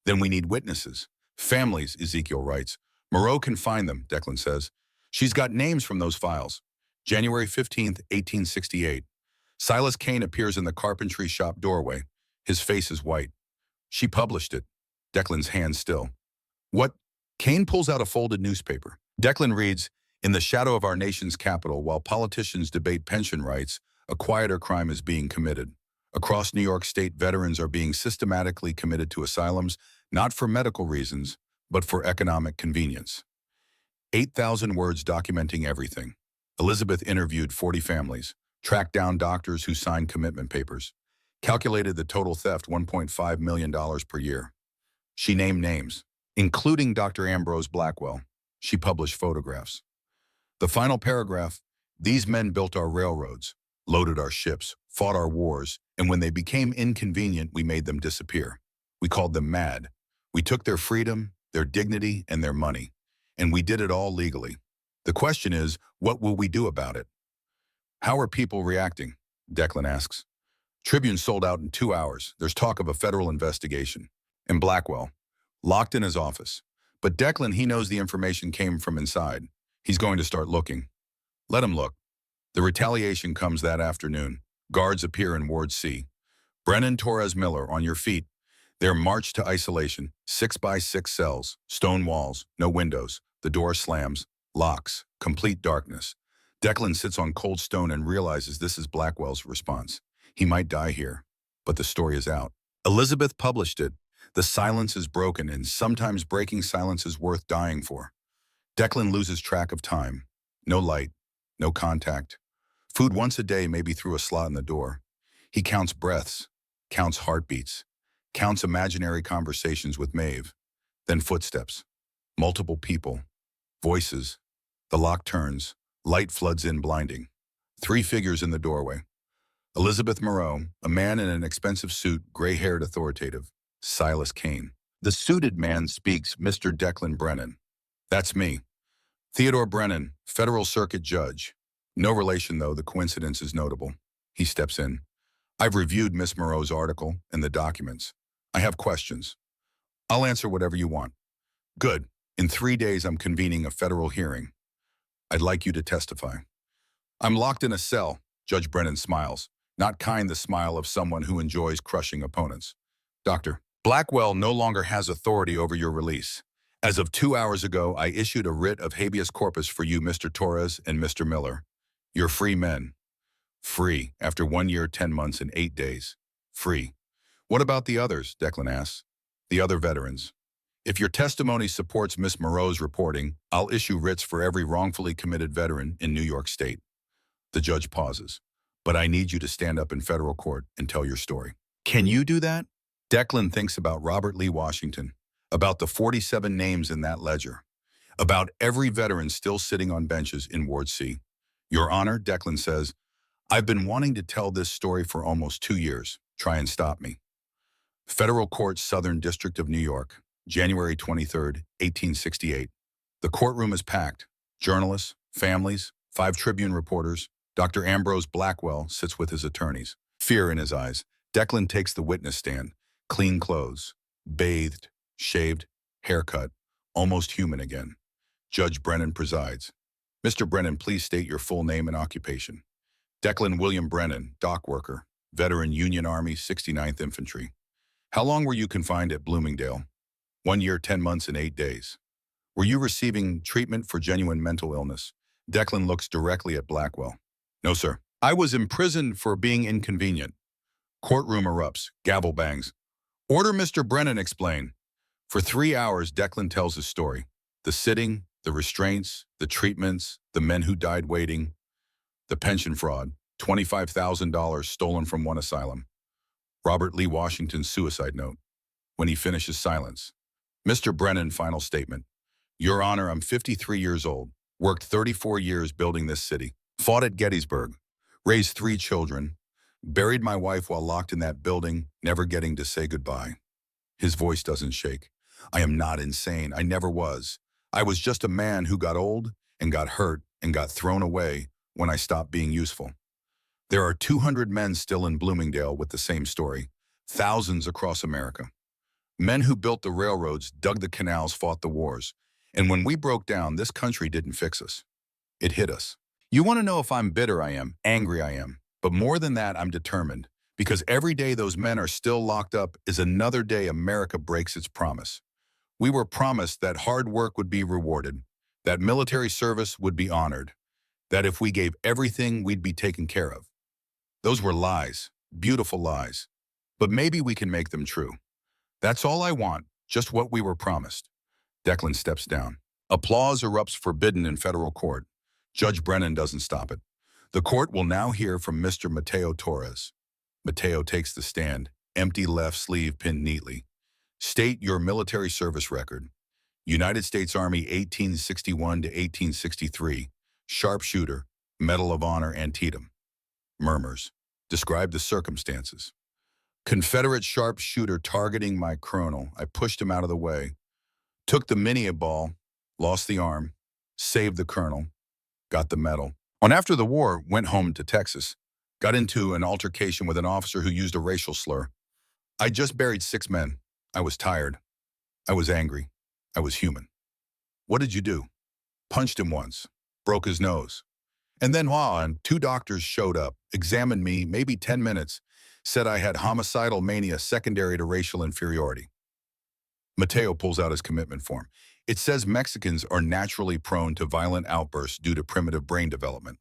Then we need witnesses. Families, Ezekiel writes. Moreau can find them, Declan says. She's got names from those files. January 15th, 1868. Silas Kane appears in the carpentry shop doorway. His face is white. She published it. Declan's hand still. What? Kane pulls out a folded newspaper. Declan reads, in the shadow of our nation's capital, while politicians debate pension rights, a quieter crime is being committed. Across New York State, veterans are being systematically committed to asylums, not for medical reasons, but for economic convenience. 8,000 words documenting everything. Elizabeth interviewed 40 families, tracked down doctors who signed commitment papers, calculated the total theft $1.5 million per year. She named names. including Dr. Ambrose Blackwell. She published photographs. The final paragraph, these men built our railroads, loaded our ships, fought our wars, and when they became inconvenient, we made them disappear. We called them mad. We took their freedom, their dignity, and their money, and we did it all legally. The question is, what will we do about it? How are people reacting? Declan asks. Tribune sold out in 2 hours. There's talk of a federal investigation. And Blackwell, locked in his office. But Declan, he knows the information came from inside. He's going to start looking. Let him look. The retaliation comes that afternoon. Guards appear in Ward C. Brennan, Torres, Miller, on your feet. They're marched to isolation, 6 by 6 cells, stone walls, no windows. The door slams, locks, complete darkness. Declan sits on cold stone and realizes this is Blackwell's response. He might die here, but the story is out. Elizabeth published it. The silence is broken, and sometimes breaking silence is worth dying for. Declan loses track of time. No light, no contact. Food once a day, maybe through a slot in the door. He counts breaths, counts heartbeats, counts imaginary conversations with Maeve. Then footsteps, multiple people, voices. The lock turns, light floods in blinding. 3 figures in the doorway. Elizabeth Moreau, a man in an expensive suit, gray-haired, authoritative. Silas Kane. The suited man speaks, Mr. Declan Brennan. That's me. Theodore Brennan, Federal Circuit Judge. No relation, though. The coincidence is notable. He steps in. I've reviewed Miss Moreau's article and the documents. I have questions. I'll answer whatever you want. Good. In 3 days, I'm convening a federal hearing. I'd like you to testify. I'm locked in a cell. Judge Brennan smiles. Not kind, the smile of someone who enjoys crushing opponents. Doctor, Blackwell no longer has authority over your release. As of 2 hours ago, I issued a writ of habeas corpus for you, Mr. Torres and Mr. Miller. You're free men. Free, after 1 year, 10 months, and 8 days. Free. What about the others? Declan asks. The other veterans. If your testimony supports Miss Moreau's reporting, I'll issue writs for every wrongfully committed veteran in New York State. The judge pauses. But I need you to stand up in federal court and tell your story. Can you do that? Declan thinks about Robert Lee Washington, about the 47 names in that ledger, about every veteran still sitting on benches in Ward C. Your Honor, Declan says, I've been wanting to tell this story for almost 2 years. Try and stop me. Federal Court, Southern District of New York, January 23rd, 1868. The courtroom is packed. Journalists, families, 5 Tribune reporters. Dr. Ambrose Blackwell sits with his attorneys. Fear in his eyes. Declan takes the witness stand. Clean clothes. Bathed, shaved, haircut. Almost human again. Judge Brennan presides. Mr. Brennan, please state your full name and occupation. Declan William Brennan, dock worker, veteran Union Army, 69th Infantry. How long were you confined at Bloomingdale? 1 year, 10 months, and 8 days. Were you receiving treatment for genuine mental illness? Declan looks directly at Blackwell. No, sir. I was imprisoned for being inconvenient. Courtroom erupts. Gavel bangs. Order Mr. Brennan explain. For 3 hours, Declan tells his story. The sitting, the restraints, the treatments, the men who died waiting, the pension fraud, $25,000 stolen from one asylum. Robert Lee Washington's suicide note. When he finishes, silence. Mr. Brennan, final statement. Your Honor, I'm 53 years old, worked 34 years building this city, fought at Gettysburg, raised 3 children, buried my wife while locked in that building, never getting to say goodbye. His voice doesn't shake. I am not insane. I never was. I was just a man who got old and got hurt and got thrown away when I stopped being useful. There are 200 men still in Bloomingdale with the same story, thousands across America. Men who built the railroads, dug the canals, fought the wars. And when we broke down, this country didn't fix us. It hit us. You want to know if I'm bitter? I am. Angry? I am. But more than that, I'm determined. Because every day those men are still locked up is another day America breaks its promise. We were promised that hard work would be rewarded, that military service would be honored, that if we gave everything, we'd be taken care of. Those were lies, beautiful lies. But maybe we can make them true. That's all I want, just what we were promised. Declan steps down. Applause erupts forbidden in federal court. Judge Brennan doesn't stop it. The court will now hear from Mr. Mateo Torres. Mateo takes the stand, empty left sleeve pinned neatly. State your military service record. United States Army 1861 to 1863, sharpshooter, Medal of Honor Antietam. Murmurs. Describe the circumstances. Confederate sharpshooter targeting my colonel. I pushed him out of the way. Took the minia ball, lost the arm, saved the colonel, got the medal. On after the war, went home to Texas. Got into an altercation with an officer who used a racial slur. I just buried 6 men. I was tired. I was angry. I was human. What did you do? Punched him once. Broke his nose. And then and 2 doctors showed up, examined me, maybe 10 minutes, said I had homicidal mania secondary to racial inferiority. Mateo pulls out his commitment form. It says Mexicans are naturally prone to violent outbursts due to primitive brain development.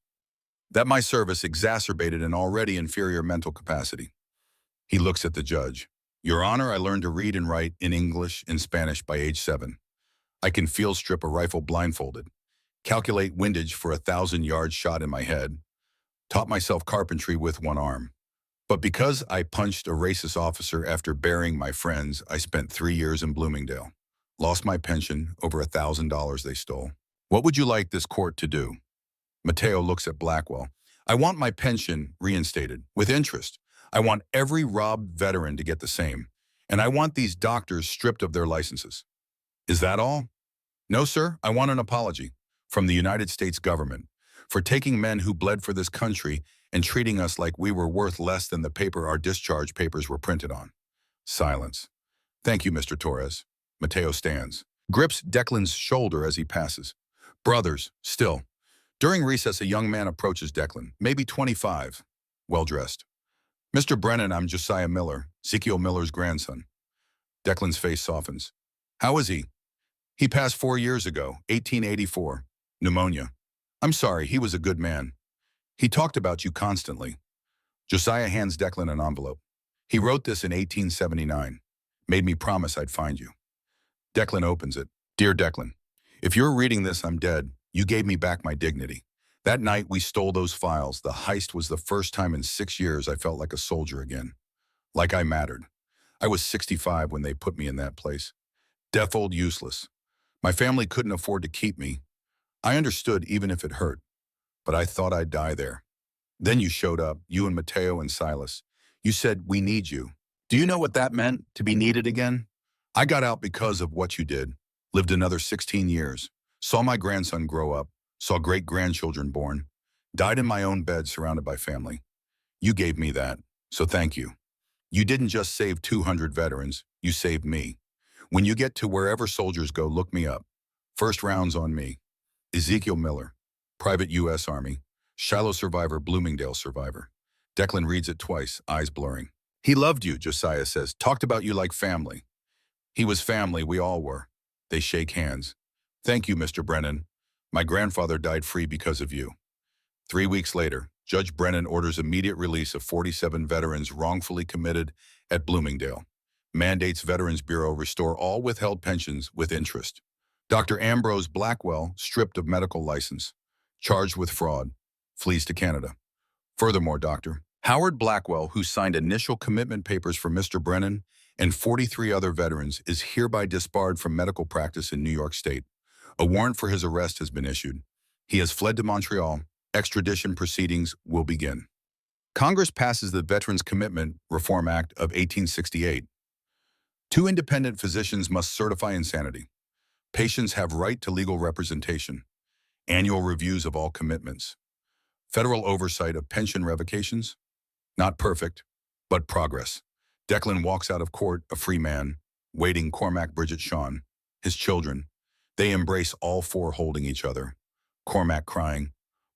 That my service exacerbated an already inferior mental capacity. He looks at the judge. Your Honor, I learned to read and write in English and Spanish by age 7. I can field strip a rifle blindfolded, calculate windage for a 1,000-yard shot in my head, taught myself carpentry with one arm. But because I punched a racist officer after burying my friends, I spent 3 years in Bloomingdale. Lost my pension, over $1,000 they stole. What would you like this court to do? Mateo looks at Blackwell. I want my pension reinstated, with interest. I want every robbed veteran to get the same. And I want these doctors stripped of their licenses. Is that all? No, sir. I want an apology from the United States government for taking men who bled for this country and treating us like we were worth less than the paper our discharge papers were printed on. Silence. Thank you, Mr. Torres. Mateo stands, grips Declan's shoulder as he passes. Brothers, still. During recess, a young man approaches Declan, maybe 25, well-dressed. Mr. Brennan, I'm Josiah Miller, Ezekiel Miller's grandson. Declan's face softens. How is he? He passed 4 years ago, 1884. Pneumonia. I'm sorry, he was a good man. He talked about you constantly. Josiah hands Declan an envelope. He wrote this in 1879. Made me promise I'd find you. Declan opens it. Dear Declan, if you're reading this, I'm dead. You gave me back my dignity. That night we stole those files. The heist was the first time in 6 years I felt like a soldier again. Like I mattered. I was 65 when they put me in that place. Deaf old useless. My family couldn't afford to keep me. I understood even if it hurt. But I thought I'd die there. Then you showed up, you and Mateo and Silas. You said, we need you. Do you know what that meant, to be needed again? I got out because of what you did. Lived another 16 years. Saw my grandson grow up. Saw great-grandchildren born. Died in my own bed surrounded by family. You gave me that, so thank you. You didn't just save 200 veterans, you saved me. When you get to wherever soldiers go, look me up. First round's on me. Ezekiel Miller, Private U.S. Army, Shiloh survivor, Bloomingdale survivor. Declan reads it twice, eyes blurring. He loved you, Josiah says, talked about you like family. He was family, we all were. They shake hands. Thank you, Mr. Brennan. My grandfather died free because of you. 3 weeks later, Judge Brennan orders immediate release of 47 veterans wrongfully committed at Bloomingdale. Mandates Veterans Bureau restore all withheld pensions with interest. Dr. Ambrose Blackwell, stripped of medical license, charged with fraud, flees to Canada. Furthermore, Dr. Howard Blackwell, who signed initial commitment papers for Mr. Brennan and 43 other veterans, is hereby disbarred from medical practice in New York State. A warrant for his arrest has been issued. He has fled to Montreal. Extradition proceedings will begin. Congress passes the Veterans Commitment Reform Act of 1868. 2 independent physicians must certify insanity. Patients have right to legal representation. Annual reviews of all commitments. Federal oversight of pension revocations. Not perfect, but progress. Declan walks out of court a free man, waiting Cormac, Bridget, Sean, his children. They embrace, all 4 holding each other. Cormac crying,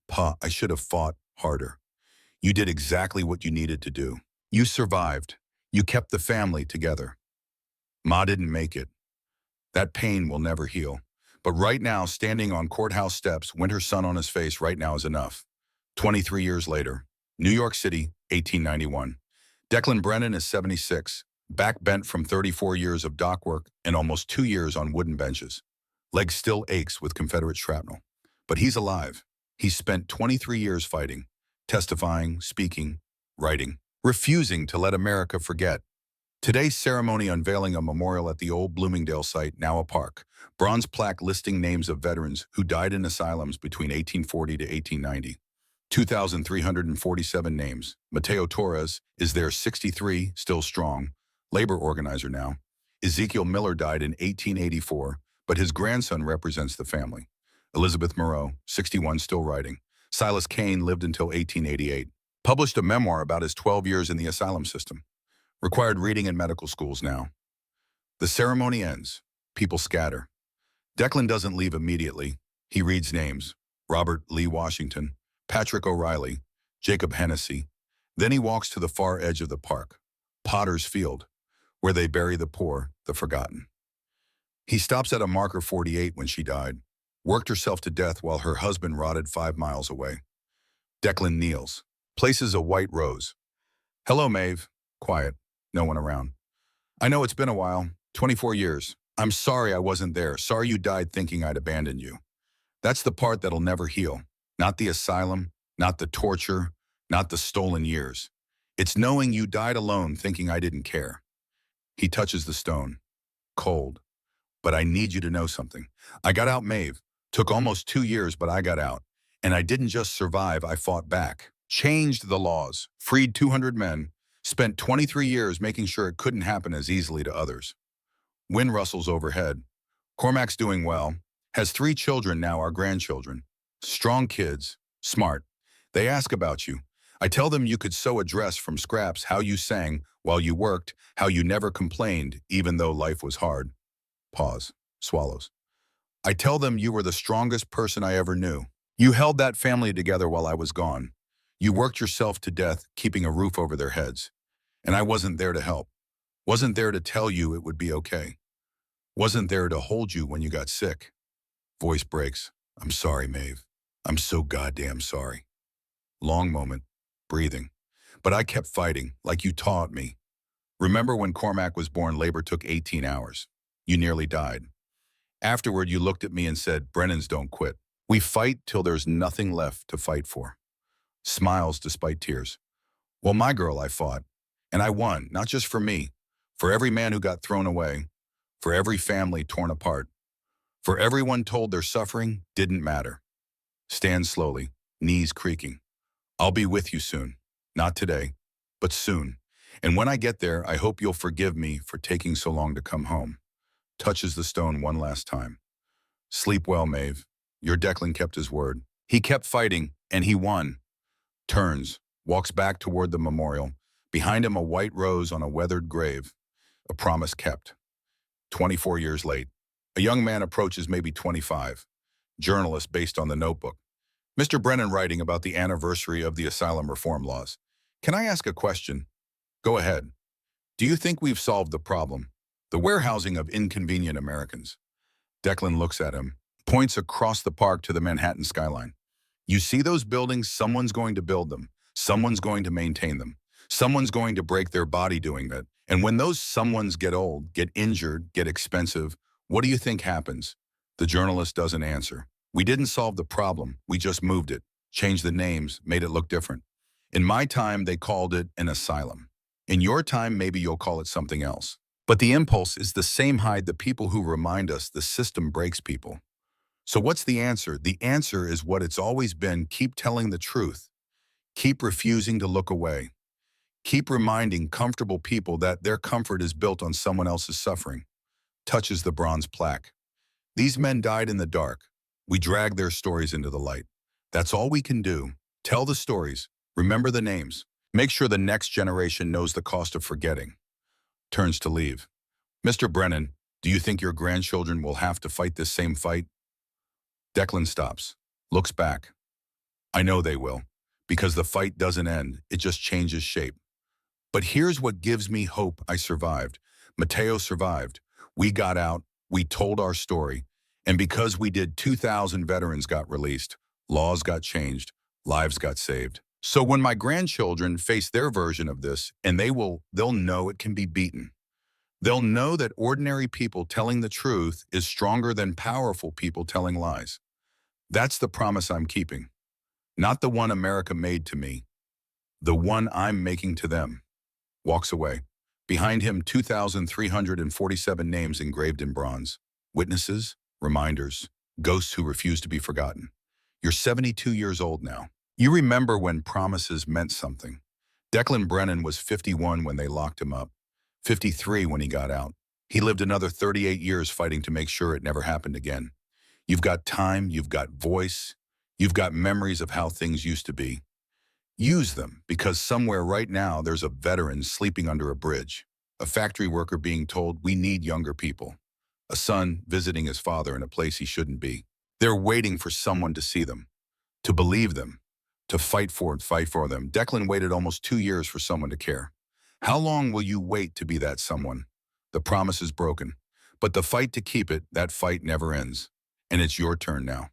Pa, I should have fought harder. You did exactly what you needed to do. You survived. You kept the family together. Ma didn't make it. That pain will never heal. But right now, standing on courthouse steps, winter sun on his face, right now is enough. 23 years later, New York City, 1891. Declan Brennan is 76, back bent from 34 years of dock work and almost 2 years on wooden benches. Leg still aches with Confederate shrapnel. But he's alive. He's spent 23 years fighting, testifying, speaking, writing, refusing to let America forget. Today's ceremony unveiling a memorial at the old Bloomingdale site, now a park. Bronze plaque listing names of veterans who died in asylums between 1840 to 1890. 2,347 names. Mateo Torres is there 63, still strong, labor organizer now. Ezekiel Miller died in 1884, but his grandson represents the family. Elizabeth Moreau, 61, still writing. Silas Kane lived until 1888. Published a memoir about his 12 years in the asylum system. Required reading in medical schools now. The ceremony ends. People scatter. Declan doesn't leave immediately. He reads names. Robert Lee Washington, Patrick O'Reilly, Jacob Hennessy. Then he walks to the far edge of the park, Potter's Field, where they bury the poor, the forgotten. He stops at a marker 48 when she died, worked herself to death while her husband rotted 5 miles away. Declan kneels, places a white rose. Hello, Maeve. Quiet. No one around. I know it's been a while, 24 years. I'm sorry I wasn't there. Sorry you died thinking I'd abandoned you. That's the part that'll never heal. Not the asylum, not the torture, not the stolen years. It's knowing you died alone thinking I didn't care. He touches the stone. Cold. But I need you to know something. I got out, Maeve. Took almost 2 years, but I got out. And I didn't just survive, I fought back. Changed the laws. Freed 200 men. Spent 23 years making sure it couldn't happen as easily to others. Wind rustles overhead. Cormac's doing well. Has 3 children now, our grandchildren. Strong kids. Smart. They ask about you. I tell them you could sew a dress from scraps, how you sang while you worked, how you never complained, even though life was hard. Pause. Swallows. I tell them you were the strongest person I ever knew. You held that family together while I was gone. You worked yourself to death, keeping a roof over their heads. And I wasn't there to help. Wasn't there to tell you it would be okay. Wasn't there to hold you when you got sick. Voice breaks. I'm sorry, Maeve. I'm so goddamn sorry. Long moment. Breathing. But I kept fighting, like you taught me. Remember when Cormac was born, labor took 18 hours. You nearly died. Afterward, you looked at me and said, Brennans don't quit. We fight till there's nothing left to fight for. Smiles despite tears. Well, my girl, I fought. And I won, not just for me. For every man who got thrown away. For every family torn apart. For everyone told their suffering didn't matter. Stand slowly, knees creaking. I'll be with you soon. Not today, but soon. And when I get there, I hope you'll forgive me for taking so long to come home. Touches the stone one last time. Sleep well, Maeve. Your Declan kept his word. He kept fighting, and he won. Turns, walks back toward the memorial. Behind him, a white rose on a weathered grave. A promise kept. 24 years late. A young man approaches, maybe 25. Journalist based on the Notebook. Mr. Brennan writing about the anniversary of the asylum reform laws. Can I ask a question? Go ahead. Do you think we've solved the problem? The warehousing of inconvenient Americans. Declan looks at him, points across the park to the Manhattan skyline. You see those buildings? Someone's going to build them. Someone's going to maintain them. Someone's going to break their body doing that. And when those someones get old, get injured, get expensive, what do you think happens? The journalist doesn't answer. We didn't solve the problem. We just moved it, changed the names, made it look different. In my time, they called it an asylum. In your time, maybe you'll call it something else. But the impulse is the same. Hide the people who remind us the system breaks people. So what's the answer? The answer is what it's always been. Keep telling the truth. Keep refusing to look away. Keep reminding comfortable people that their comfort is built on someone else's suffering. Touches the bronze plaque. These men died in the dark. We drag their stories into the light. That's all we can do. Tell the stories. Remember the names. Make sure the next generation knows the cost of forgetting. Turns to leave. Mr. Brennan, do you think your grandchildren will have to fight this same fight? Declan stops. Looks back. I know they will. Because the fight doesn't end. It just changes shape. But here's what gives me hope. I survived. Mateo survived. We got out. We told our story. And because we did, 2,000 veterans got released. Laws got changed. Lives got saved. So when my grandchildren face their version of this, and they'll know it can be beaten. They'll know that ordinary people telling the truth is stronger than powerful people telling lies. That's the promise I'm keeping. Not the one America made to me. The one I'm making to them. Walks away. Behind him, 2,347 names engraved in bronze. Witnesses, reminders, ghosts who refuse to be forgotten. You're 72 years old now. You remember when promises meant something. Declan Brennan was 51 when they locked him up, 53 when he got out. He lived another 38 years fighting to make sure it never happened again. You've got time, you've got voice, you've got memories of how things used to be. Use them, because somewhere right now there's a veteran sleeping under a bridge, a factory worker being told we need younger people, a son visiting his father in a place he shouldn't be. They're waiting for someone to see them, to believe them, to fight for them. Declan waited almost 2 years for someone to care. How long will you wait to be that someone? The promise is broken, but the fight to keep it, that fight never ends. And it's your turn now.